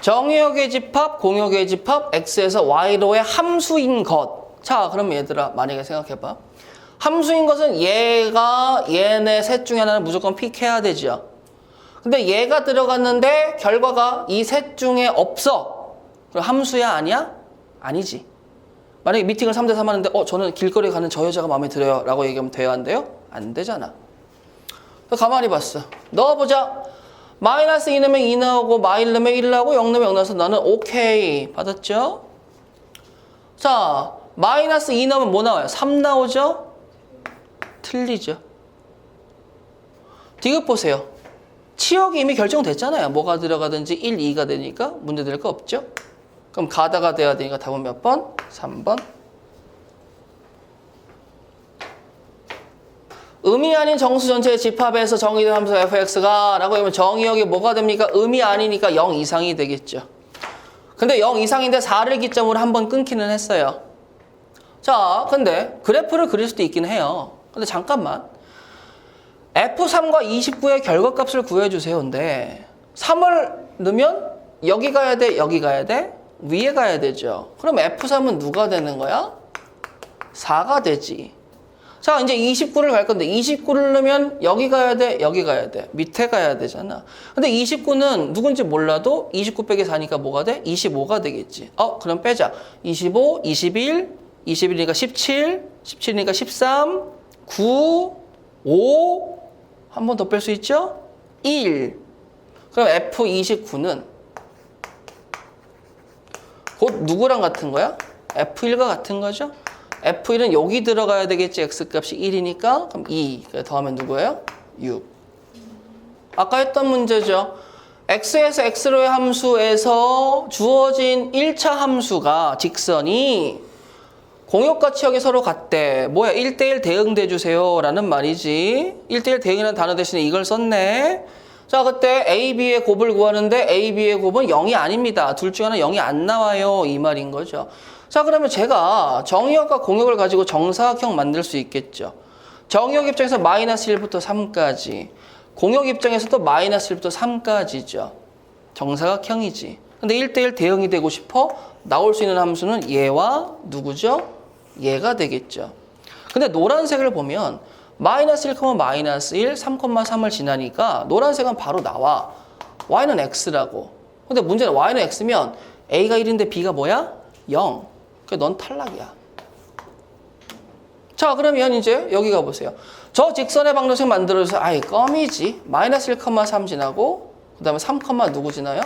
Speaker 1: 정의역의 집합, 공역의 집합, X에서 Y로의 함수인 것. 자, 그럼 얘들아, 만약에 생각해봐. 함수인 것은 얘가 얘네 셋 중에 하나는 무조건 픽해야 되죠. 근데 얘가 들어갔는데 결과가 이 셋 중에 없어. 그럼 함수야, 아니야? 아니지. 만약에 미팅을 3대3 하는데 저는 길거리에 가는 저 여자가 마음에 들어요 라고 얘기하면 돼요, 안 돼요? 안 되잖아. 가만히 봤어. 넣어보자. 마이너스 2 넣으면 2 나오고 마이 넣으면 1 나오고 0 넣으면 0 나와서 나는 오케이 받았죠? 자, 마이너스 2 넣으면 뭐 나와요? 3 나오죠? 틀리죠. 디귿 보세요. 치역이 이미 결정됐잖아요. 뭐가 들어가든지 1, 2가 되니까 문제될 거 없죠? 그럼 가다가 돼야 되니까 답은 몇 번? 3번. 음이 아닌 정수 전체의 집합에서 정의된 함수 fx가 라고 하면 정의역이 뭐가 됩니까? 음이 아니니까 0 이상이 되겠죠. 근데 0 이상인데 4를 기점으로 한번 끊기는 했어요. 자, 근데 그래프를 그릴 수도 있긴 해요. 근데 잠깐만. F3과 29의 결과값을 구해주세요. 근데 3을 넣으면 여기 가야 돼? 여기 가야 돼? 위에 가야 되죠. 그럼 F3은 누가 되는 거야? 4가 되지. 자, 이제 29를 갈 건데 29를 넣으면 여기 가야 돼? 여기 가야 돼? 밑에 가야 되잖아. 근데 29는 누군지 몰라도 29 빼기 4니까 뭐가 돼? 25가 되겠지. 그럼 빼자. 25, 21, 21이니까 17, 17이니까 13, 9, 5, 한 번 더 뺄 수 있죠? 1. 그럼 F29는 곧 누구랑 같은 거야? F1과 같은 거죠? F1은 여기 들어가야 되겠지. X값이 1이니까 그럼 2 더하면 누구예요? 6. 아까 했던 문제죠. X에서 X로의 함수에서 주어진 1차 함수가 직선이 공역과 치역이 서로 같대. 뭐야? 1대1 대응돼 주세요 라는 말이지. 1대1 대응이라는 단어 대신에 이걸 썼네. 자, 그때 A, B의 곱을 구하는데 A, B의 곱은 0이 아닙니다. 둘 중 하나 0이 안 나와요. 이 말인 거죠. 자, 그러면 제가 정의역과 공역을 가지고 정사각형 만들 수 있겠죠. 정의역 입장에서 마이너스 1부터 3까지, 공역 입장에서도 마이너스 1부터 3까지죠. 정사각형이지. 근데 1대1 대응이 되고 싶어? 나올 수 있는 함수는 얘와 누구죠? 얘가 되겠죠. 근데 노란색을 보면 마이너스 1, 마이너스 1, 3,3을 지나니까 노란색은 바로 나와. y는 x라고. 근데 문제는 y는 x면 a가 1인데 b가 뭐야? 0. 그러니까 넌 탈락이야. 자, 그러면 이제 여기 가보세요. 저 직선의 방정식 만들어줘서 아이 껌이지. 마이너스 1,3 지나고 그 다음에 3, 누구 지나요?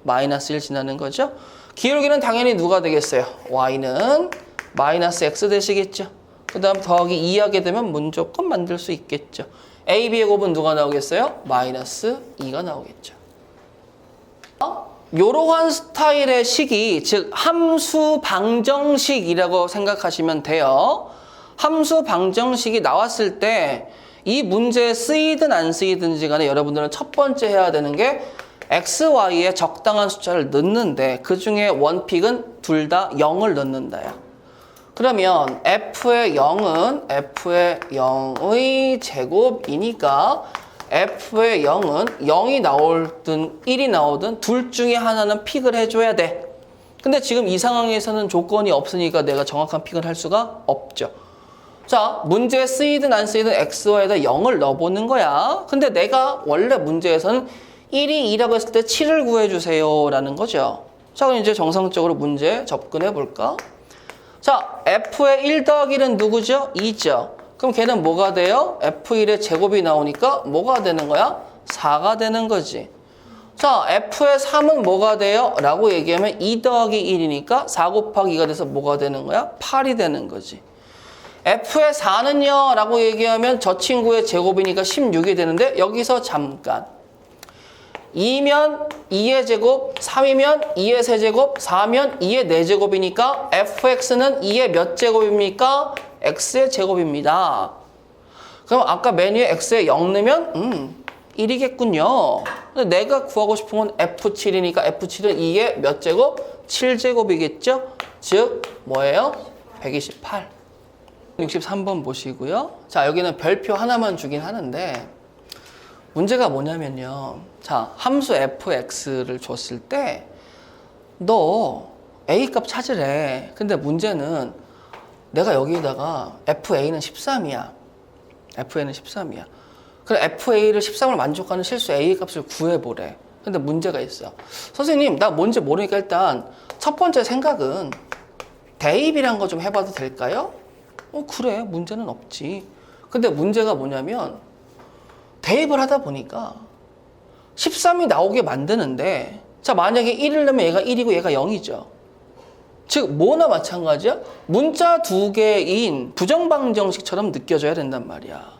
Speaker 1: 마이너스 1 지나는 거죠. 기울기는 당연히 누가 되겠어요? y는 마이너스 x 되시겠죠. 그 다음 더하기 2 하게 되면 무조건 만들 수 있겠죠. a, b의 곱은 누가 나오겠어요? 마이너스 2가 나오겠죠. 이러한 스타일의 식이 즉 함수 방정식이라고 생각하시면 돼요. 함수 방정식이 나왔을 때 이 문제에 쓰이든 안 쓰이든지 간에 여러분들은 첫 번째 해야 되는 게 x, y에 적당한 숫자를 넣는데 그 중에 원픽은 둘 다 0을 넣는다요. 그러면 f의 0은 f의 0의 제곱이니까 f의 0은 0이 나오든 1이 나오든 둘 중에 하나는 픽을 해줘야 돼. 근데 지금 이 상황에서는 조건이 없으니까 내가 정확한 픽을 할 수가 없죠. 자, 문제에 쓰이든 안 쓰이든 xy에다 0을 넣어보는 거야. 근데 내가 원래 문제에서는 1이 2라고 했을 때 7을 구해주세요 라는 거죠. 자, 그럼 이제 정상적으로 문제 접근해 볼까? 자, f의 1 더하기 1은 누구죠? 2죠. 그럼 걔는 뭐가 돼요? f1의 제곱이 나오니까 뭐가 되는 거야? 4가 되는 거지. 자, f의 3은 뭐가 돼요? 라고 얘기하면 2 더하기 1이니까 4 곱하기 2가 돼서 뭐가 되는 거야? 8이 되는 거지. f의 4는요? 라고 얘기하면 저 친구의 제곱이니까 16이 되는데 여기서 잠깐 2면 2의 제곱, 3이면 2의 세제곱, 4면 2의 4제곱이니까 fx는 2의 몇 제곱입니까? x의 제곱입니다. 그럼 아까 맨 위에 x에 0 넣으면 1이겠군요. 근데 내가 구하고 싶은 건 f7이니까 f7은 2의 몇 제곱? 7제곱이겠죠? 즉 뭐예요? 128. 63번 보시고요. 자, 여기는 별표 하나만 주긴 하는데 문제가 뭐냐면요. 자, 함수 fx를 줬을 때 너 a 값 찾으래. 근데 문제는 내가 여기에다가 fa는 13이야. fa는 13이야. 그럼 fa를 13을 만족하는 실수 a 값을 구해보래. 근데 문제가 있어. 선생님, 나 뭔지 모르니까 일단 첫 번째 생각은 대입이란 거 좀 해봐도 될까요? 그래. 문제는 없지. 근데 문제가 뭐냐면 대입을 하다 보니까 13이 나오게 만드는데 자, 만약에 1을 넣으면 얘가 1이고 얘가 0이죠. 즉 뭐나 마찬가지야? 문자 두 개인 부정방정식처럼 느껴져야 된단 말이야.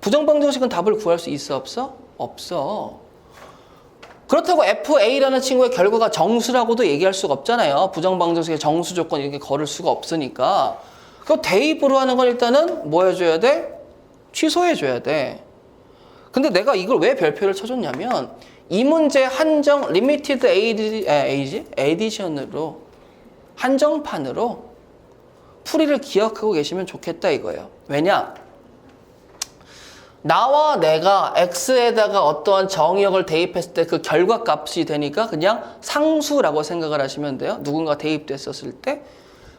Speaker 1: 부정방정식은 답을 구할 수 있어 없어? 없어. 그렇다고 FA라는 친구의 결과가 정수라고도 얘기할 수가 없잖아요. 부정방정식의 정수 조건 이렇게 걸을 수가 없으니까. 그 대입으로 하는 건 일단은 뭐 해줘야 돼? 취소해줘야 돼. 근데 내가 이걸 왜 별표를 쳐줬냐면 이 문제 한정 리미티드 에디션으로 한정판으로 풀이를 기억하고 계시면 좋겠다 이거예요. 왜냐? 나와 내가 x에다가 어떠한 정의역을 대입했을 때 그 결과값이 되니까 그냥 상수라고 생각을 하시면 돼요. 누군가 대입됐었을 때.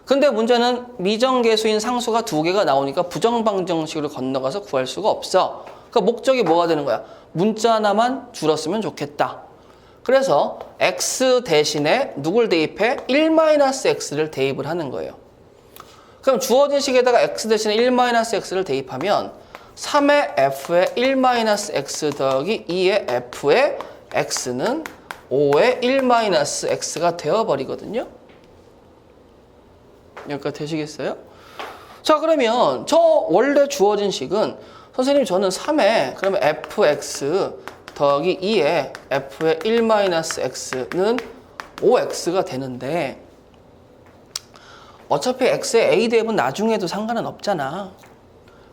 Speaker 1: 근데 문제는 미정계수인 상수가 두 개가 나오니까 부정방정식으로 건너가서 구할 수가 없어. 그러니까 목적이 뭐가 되는 거야? 문자 하나만 줄었으면 좋겠다. 그래서 x 대신에 누굴 대입해? 1-x를 대입을 하는 거예요. 그럼 주어진 식에다가 x 대신에 1-x를 대입하면 3의 f의 1-x 더하기 2의 f의 x는 5의 1-x가 되어버리거든요. 여기까지 되시겠어요? 자, 그러면 저 원래 주어진 식은 선생님 저는 3에 그러면 fx 더하기 2의 f의 1-x는 5x가 되는데 어차피 x의 a 대입은 나중에도 상관은 없잖아.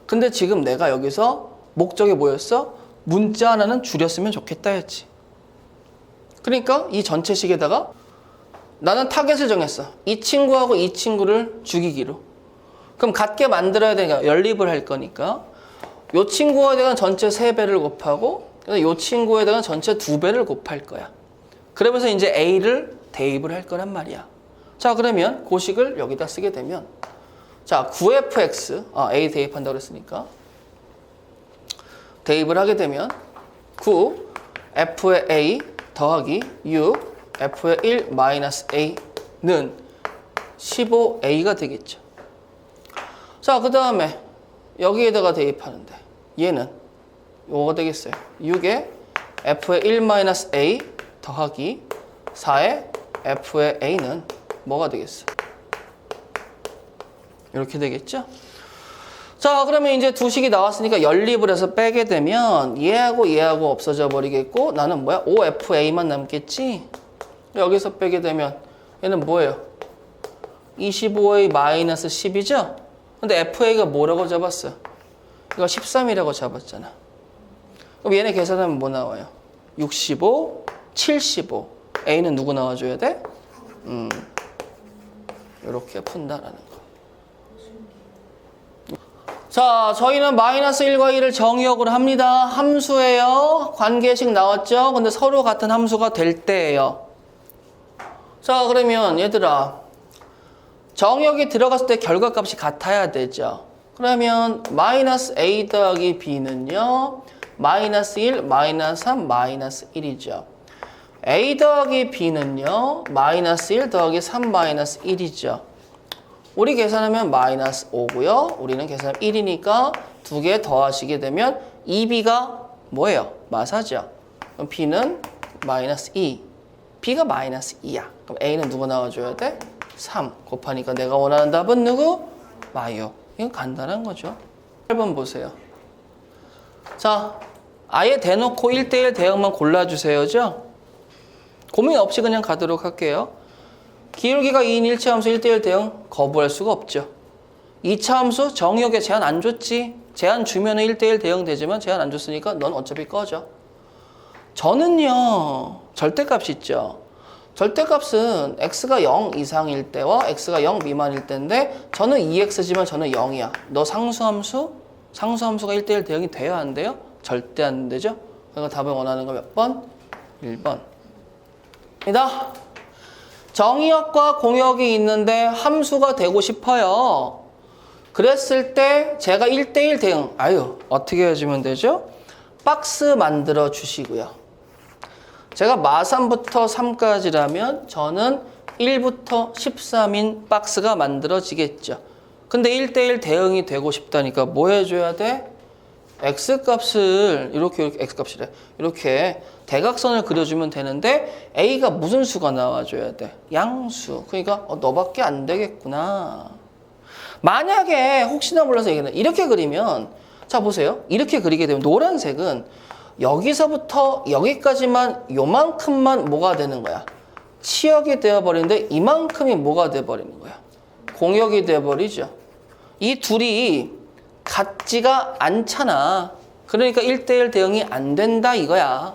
Speaker 1: 근데 지금 내가 여기서 목적이 뭐였어? 문자 하나는 줄였으면 좋겠다 했지. 그러니까 이 전체식에다가 나는 타겟을 정했어. 이 친구하고 이 친구를 죽이기로. 그럼 같게 만들어야 되니까 연립을 할 거니까 이 친구에 대한 전체 3배를 곱하고 이 친구에 대한 전체 2배를 곱할 거야. 그러면서 이제 A를 대입을 할 거란 말이야. 자, 그러면 고식을 여기다 쓰게 되면 자, 9fx A 대입한다고 그랬으니까 대입을 하게 되면 9 f의 A 더하기 6 f의 1-a는 15a가 되겠죠. 자, 그 다음에 여기에다가 대입하는데 얘는 뭐가 되겠어요? 6의 f의 1-a 더하기 4의 f의 a는 뭐가 되겠어? 이렇게 되겠죠? 자, 그러면 이제 두 식이 나왔으니까 연립을 해서 빼게 되면 얘하고 얘하고 없어져 버리겠고 나는 뭐야? OFA만 남겠지? 여기서 빼게 되면 얘는 뭐예요? 25A 마이너스 10이죠? 근데 FA가 뭐라고 잡았어요? 이거 13이라고 잡았잖아. 그럼 얘네 계산하면 뭐 나와요? 65, 75. A는 누구 나와줘야 돼? 이렇게 푼다라는 거. 자, 저희는 마이너스 1과 2를 정의역으로 합니다. 함수예요. 관계식 나왔죠? 근데 서로 같은 함수가 될 때예요. 자, 그러면 얘들아, 정의역이 들어갔을 때 결과값이 같아야 되죠. 그러면 마이너스 A 더하기 B는요, 마이너스 1, 마이너스 3, 마이너스 1이죠. A 더하기 B는요, 마이너스 1 더하기 3, 마이너스 1이죠. 우리 계산하면 마이너스 5고요. 우리는 계산하면 1이니까 두 개 더하시게 되면 2B가 뭐예요? 마사죠. 그럼 B는 마이너스 2. B가 마이너스 2야. 그럼 A는 누구 나와줘야 돼? 3 곱하니까 내가 원하는 답은 누구? 마요. 이건 간단한 거죠. 8번 보세요. 자, 아예 대놓고 1대1 대응만 골라주세요죠? 고민 없이 그냥 가도록 할게요. 기울기가 2인 1차 함수 1대1 대응 거부할 수가 없죠. 2차 함수 정의역에 제한 안 줬지. 제한 주면 1대1 대응 되지만 제한 안 줬으니까 넌 어차피 꺼져. 저는요, 절대값이 있죠. 절대값은 x가 0 이상일 때와 x가 0 미만일 때인데 저는 2x지만 저는 0이야. 너 상수함수? 상수함수가 1대1 대응이 돼야 안 돼요? 절대 안 되죠? 그러니까 답을 원하는 거 몇 번? 1번. 입니다. 정의역과 공역이 있는데 함수가 되고 싶어요. 그랬을 때 제가 1대1 대응, 어떻게 해주면 되죠? 박스 만들어 주시고요. 제가 마3부터 3까지라면 저는 1부터 13인 박스가 만들어지겠죠. 근데 1대1 대응이 되고 싶다니까 뭐 해줘야 돼? x값을 이렇게 x값이래. 이렇게 대각선을 그려주면 되는데 a가 무슨 수가 나와줘야 돼? 양수. 그러니까 너밖에 안 되겠구나. 만약에 혹시나 몰라서 얘기는 이렇게 그리면 자 보세요. 이렇게 그리게 되면 노란색은 여기서부터 여기까지만 요만큼만 뭐가 되는 거야? 치역이 되어버리는데 이만큼이 뭐가 돼버리는 거야? 공역이 돼버리죠. 이 둘이 같지가 않잖아. 그러니까 1대1 대응이 안 된다 이거야.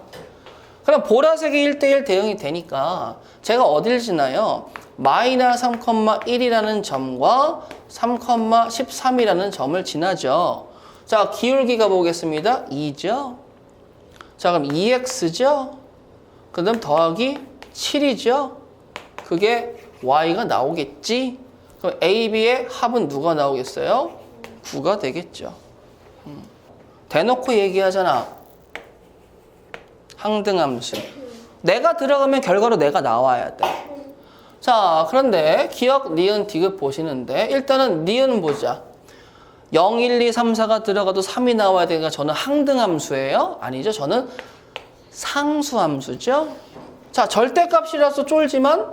Speaker 1: 그럼 보라색이 1대1 대응이 되니까 제가 어딜 지나요? 마이너스 3,1이라는 점과 3,13이라는 점을 지나죠. 자, 기울기가 보겠습니다. 2죠. 자, 그럼 2x죠. 그 다음 더하기 7이죠. 그게 y가 나오겠지. 그럼 a, b의 합은 누가 나오겠어요? 9가 되겠죠. 대놓고 얘기하잖아. 항등함수. 내가 들어가면 결과로 내가 나와야 돼. 자, 그런데 기억, 니은, 디귿 보시는데 일단은 니은 보자. 0, 1, 2, 3, 4가 들어가도 3이 나와야 되니까 저는 항등함수예요? 아니죠. 저는 상수함수죠. 자, 절대값이라서 쫄지만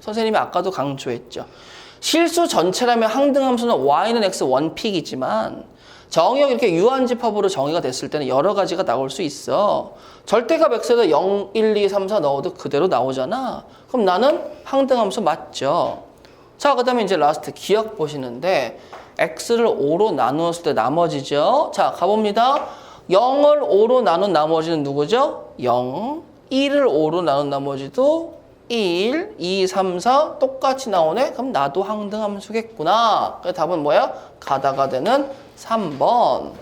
Speaker 1: 선생님이 아까도 강조했죠. 실수 전체라면 항등함수는 y는 x 원픽이지만 정의역 이렇게 유한집합으로 정의가 됐을 때는 여러 가지가 나올 수 있어. 절대값 x에다 0, 1, 2, 3, 4 넣어도 그대로 나오잖아. 그럼 나는 항등함수 맞죠. 자, 그 다음에 이제 라스트 기억 보시는데 x를 5로 나누었을 때 나머지죠. 자, 가봅니다. 0을 5로 나눈 나머지는 누구죠? 0. 1을 5로 나눈 나머지도 1, 2, 3, 4 똑같이 나오네? 그럼 나도 항등함수겠구나. 그래서 답은 뭐야? 가다가 되는 3번.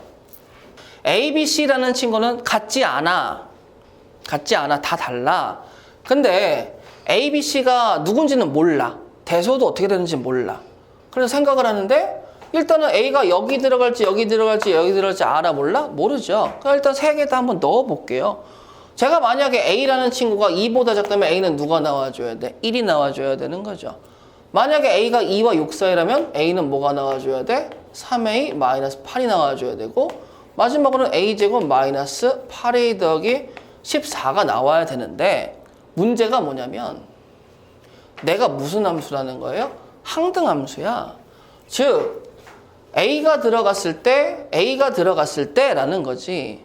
Speaker 1: A, B, C라는 친구는 같지 않아. 같지 않아. 다 달라. 근데 A, B, C가 누군지는 몰라. 대소도 어떻게 되는지 몰라. 그래서 생각을 하는데 일단은 A가 여기 들어갈지 여기 들어갈지 여기 들어갈지 알아 몰라? 모르죠. 그럼 일단 세 개 다 한번 넣어볼게요. 제가 만약에 A라는 친구가 2보다 작다면 A는 누가 나와줘야 돼? 1이 나와줘야 되는 거죠. 만약에 A가 2와 6 사이라면 A는 뭐가 나와줘야 돼? 3A 마이너스 8이 나와줘야 되고 마지막으로는 A제곱 마이너스 8A 더하기 14가 나와야 되는데 문제가 뭐냐면 내가 무슨 함수라는 거예요? 항등함수야. 즉 A가 들어갔을 때라는 거지.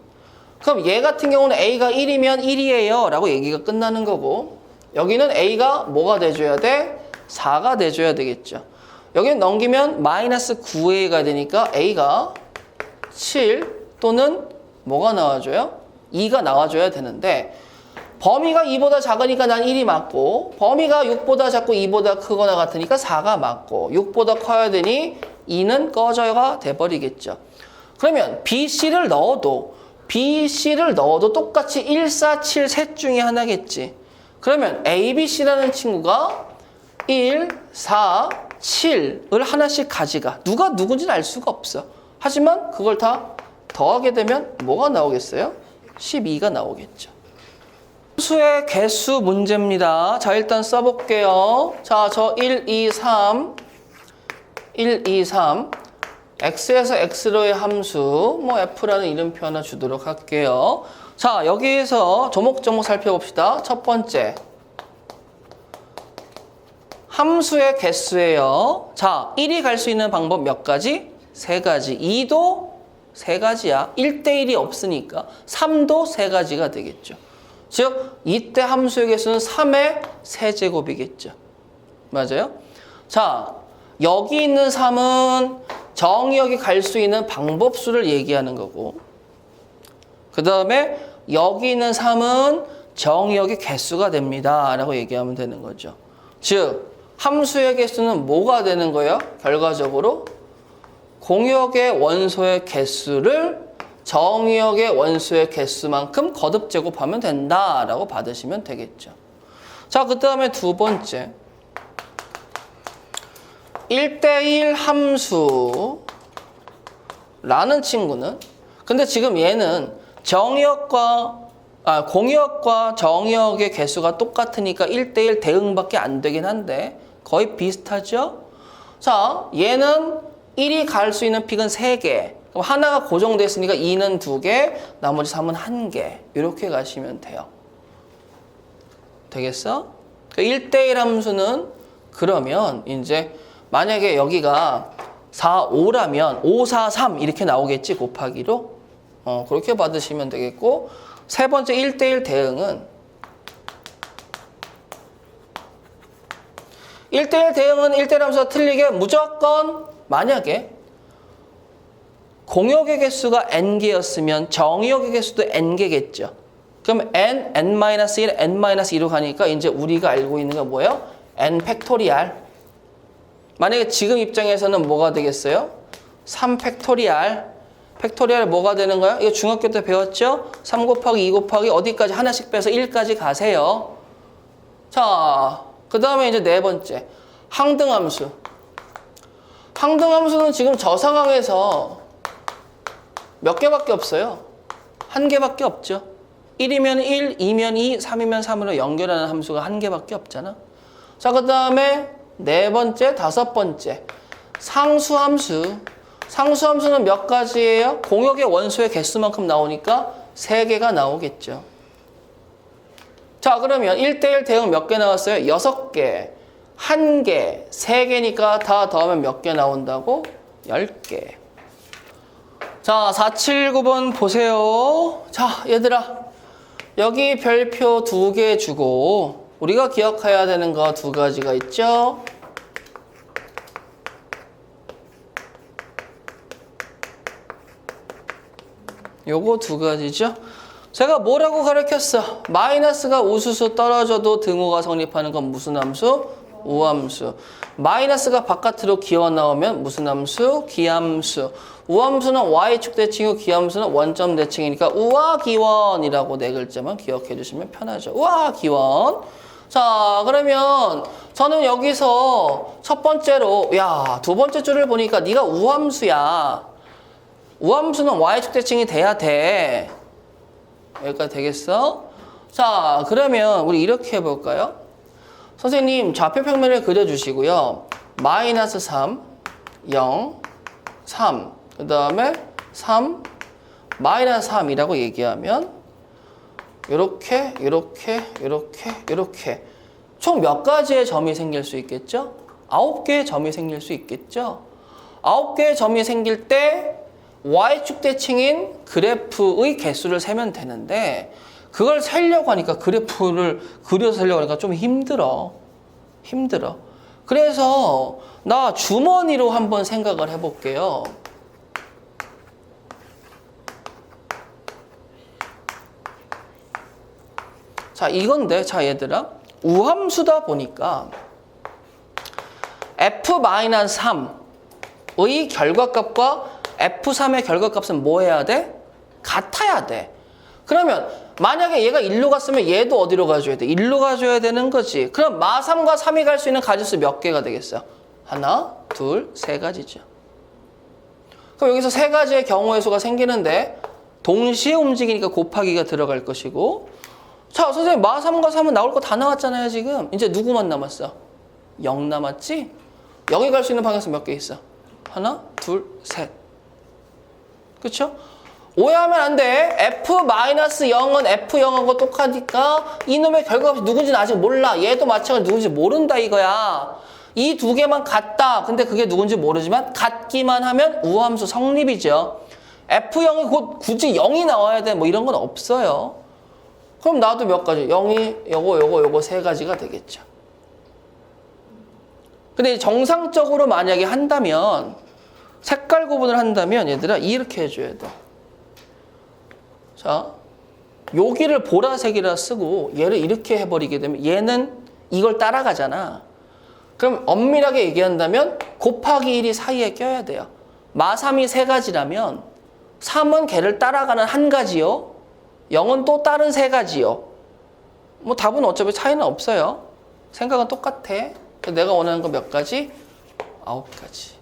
Speaker 1: 그럼 얘 같은 경우는 A가 1이면 1이에요 라고 얘기가 끝나는 거고, 여기는 A가 뭐가 돼줘야 돼? 4가 돼줘야 되겠죠. 여기는 넘기면 마이너스 9A가 되니까 A가 7 또는 뭐가 나와줘요? 2가 나와줘야 되는데, 범위가 2보다 작으니까 난 1이 맞고, 범위가 6보다 작고 2보다 크거나 같으니까 4가 맞고, 6보다 커야 되니 2는 꺼져가 돼버리겠죠. 그러면 BC를 넣어도 똑같이 1, 4, 7 셋 중에 하나겠지. 그러면 ABC라는 친구가 1, 4, 7을 하나씩 가져가. 누가 누군지는 알 수가 없어. 하지만 그걸 다 더하게 되면 뭐가 나오겠어요? 12가 나오겠죠. 함수의 개수 문제입니다. 자, 일단 써볼게요. 자, 저 1, 2, 3 x에서 x로의 함수, 뭐 f라는 이름표 하나 주도록 할게요. 자, 여기에서 조목조목 살펴봅시다. 첫 번째, 함수의 개수예요. 자, 1이 갈 수 있는 방법 몇 가지? 3가지. 2도 3가지야. 1대1이 없으니까 3도 3가지가 되겠죠. 즉, 이때 함수의 개수는 3의 세제곱이겠죠. 맞아요? 자, 여기 있는 3은 정의역이 갈 수 있는 방법수를 얘기하는 거고, 그 다음에 여기 있는 3은 정의역의 개수가 됩니다 라고 얘기하면 되는 거죠. 즉, 함수의 개수는 뭐가 되는 거예요? 결과적으로 공역의 원소의 개수를 정의역의 원소의 개수만큼 거듭 제곱하면 된다라고 받으시면 되겠죠. 자, 그 다음에 두 번째, 1대1 함수라는 친구는, 근데 지금 얘는 공역과 정의역의 개수가 똑같으니까 1대1 대응밖에 안 되긴 한데 거의 비슷하죠? 자, 얘는 1이 갈 수 있는 픽은 3개. 그럼 하나가 고정되어 있으니까 2는 2개, 나머지 3은 1개. 이렇게 가시면 돼요. 되겠어? 1대1 함수는 그러면 이제 만약에 여기가 4, 5라면 5, 4, 3 이렇게 나오겠지, 곱하기로. 그렇게 받으시면 되겠고, 세 번째 1대1 대응은 1대1 함수가 틀리게 무조건 만약에 공역의 개수가 n개였으면 정의역의 개수도 n개겠죠. 그럼 n-1, n-2로 가니까 이제 우리가 알고 있는 건 뭐예요? n 팩토리알. 만약에 지금 입장에서는 뭐가 되겠어요? 3 팩토리알. 팩토리알 뭐가 되는 거야? 이거 중학교 때 배웠죠? 3 곱하기 2 곱하기 어디까지 하나씩 빼서 1까지 가세요. 자, 그 다음에 이제 네 번째, 항등함수. 항등함수는 지금 저 상황에서 몇 개밖에 없어요? 한 개밖에 없죠. 1이면 1, 2면 2, 3이면 3으로 연결하는 함수가 한 개밖에 없잖아. 자, 그 다음에 네 번째, 다섯 번째, 상수함수. 상수함수는 몇 가지예요? 공역의 원소의 개수만큼 나오니까 3개가 나오겠죠. 자, 그러면 1대1 대응 몇 개 나왔어요? 6개, 1개, 3개니까 다 더하면 몇 개 나온다고? 10개. 자, 479번 보세요. 자, 얘들아, 여기 별표 2개 주고 우리가 기억해야 되는 거 2가지가 있죠? 요거 2가지죠? 제가 뭐라고 가르쳤어? 마이너스가 우수수 떨어져도 등호가 성립하는 건 무슨 함수? 우함수. 마이너스가 바깥으로 기어 나오면 무슨 함수? 기함수. 우함수는 y축 대칭이고 기함수는 원점 대칭이니까 우하기원이라고 네 글자만 기억해 주시면 편하죠. 우하기원. 자, 그러면 저는 여기서 첫 번째로, 야, 두 번째 줄을 보니까 네가 우함수야. 우함수는 y축 대칭이 돼야 돼. 여기까지 되겠어? 자, 그러면 우리 이렇게 해볼까요? 선생님, 좌표 평면을 그려주시고요. 마이너스 3, 0, 3, 그 다음에 3, 마이너스 3이라고 얘기하면 이렇게 총 몇 가지의 점이 생길 수 있겠죠? 9개의 점이 생길 수 있겠죠? 9개의 점이 생길 때 y축 대칭인 그래프의 개수를 세면 되는데 그걸 세려고 하니까 그래프를 그려서 세려고 하니까 좀 힘들어. 그래서 나 주머니로 한번 생각을 해볼게요. 자, 이건데, 자, 얘들아. 우함수다 보니까 f-3의 결과값과 f3의 결과값은 뭐 해야 돼? 같아야 돼. 그러면 만약에 얘가 1로 갔으면 얘도 어디로 가줘야 돼? 1로 가줘야 되는 거지. 그럼 마3과 3이 갈 수 있는 가지수 몇 개가 되겠어? 하나, 둘, 세 가지죠. 그럼 여기서 세 가지의 경우의 수가 생기는데 동시에 움직이니까 곱하기가 들어갈 것이고 자, 선생님 마3과 3은 나올 거 다 나왔잖아요, 지금. 이제 누구만 남았어? 0 남았지? 0이 갈 수 있는 방향수 몇 개 있어? 하나, 둘, 셋. 그쵸? 오해하면 안 돼. f-0은 f0하고 똑같으니까 이놈의 결과값이 누군지는 아직 몰라. 얘도 마찬가지로 누군지 모른다 이거야. 이 두 개만 같다. 근데 그게 누군지 모르지만 같기만 하면 우함수 성립이죠. f0이 곧 굳이 0이 나와야 돼. 뭐 이런 건 없어요. 그럼 나도 몇 가지? 0이 요거 세 가지가 되겠죠. 근데 정상적으로 만약에 한다면 색깔 구분을 한다면 얘들아 이렇게 해줘야 돼. 자, 여기를 보라색이라 쓰고 얘를 이렇게 해버리게 되면 얘는 이걸 따라가잖아. 그럼 엄밀하게 얘기한다면 곱하기 1이 사이에 껴야 돼요. 마3이 세 가지라면 3은 걔를 따라가는 한 가지요. 0은 또 다른 세 가지요. 뭐 답은 어차피 차이는 없어요. 생각은 똑같아. 내가 원하는 거 몇 가지? 9가지.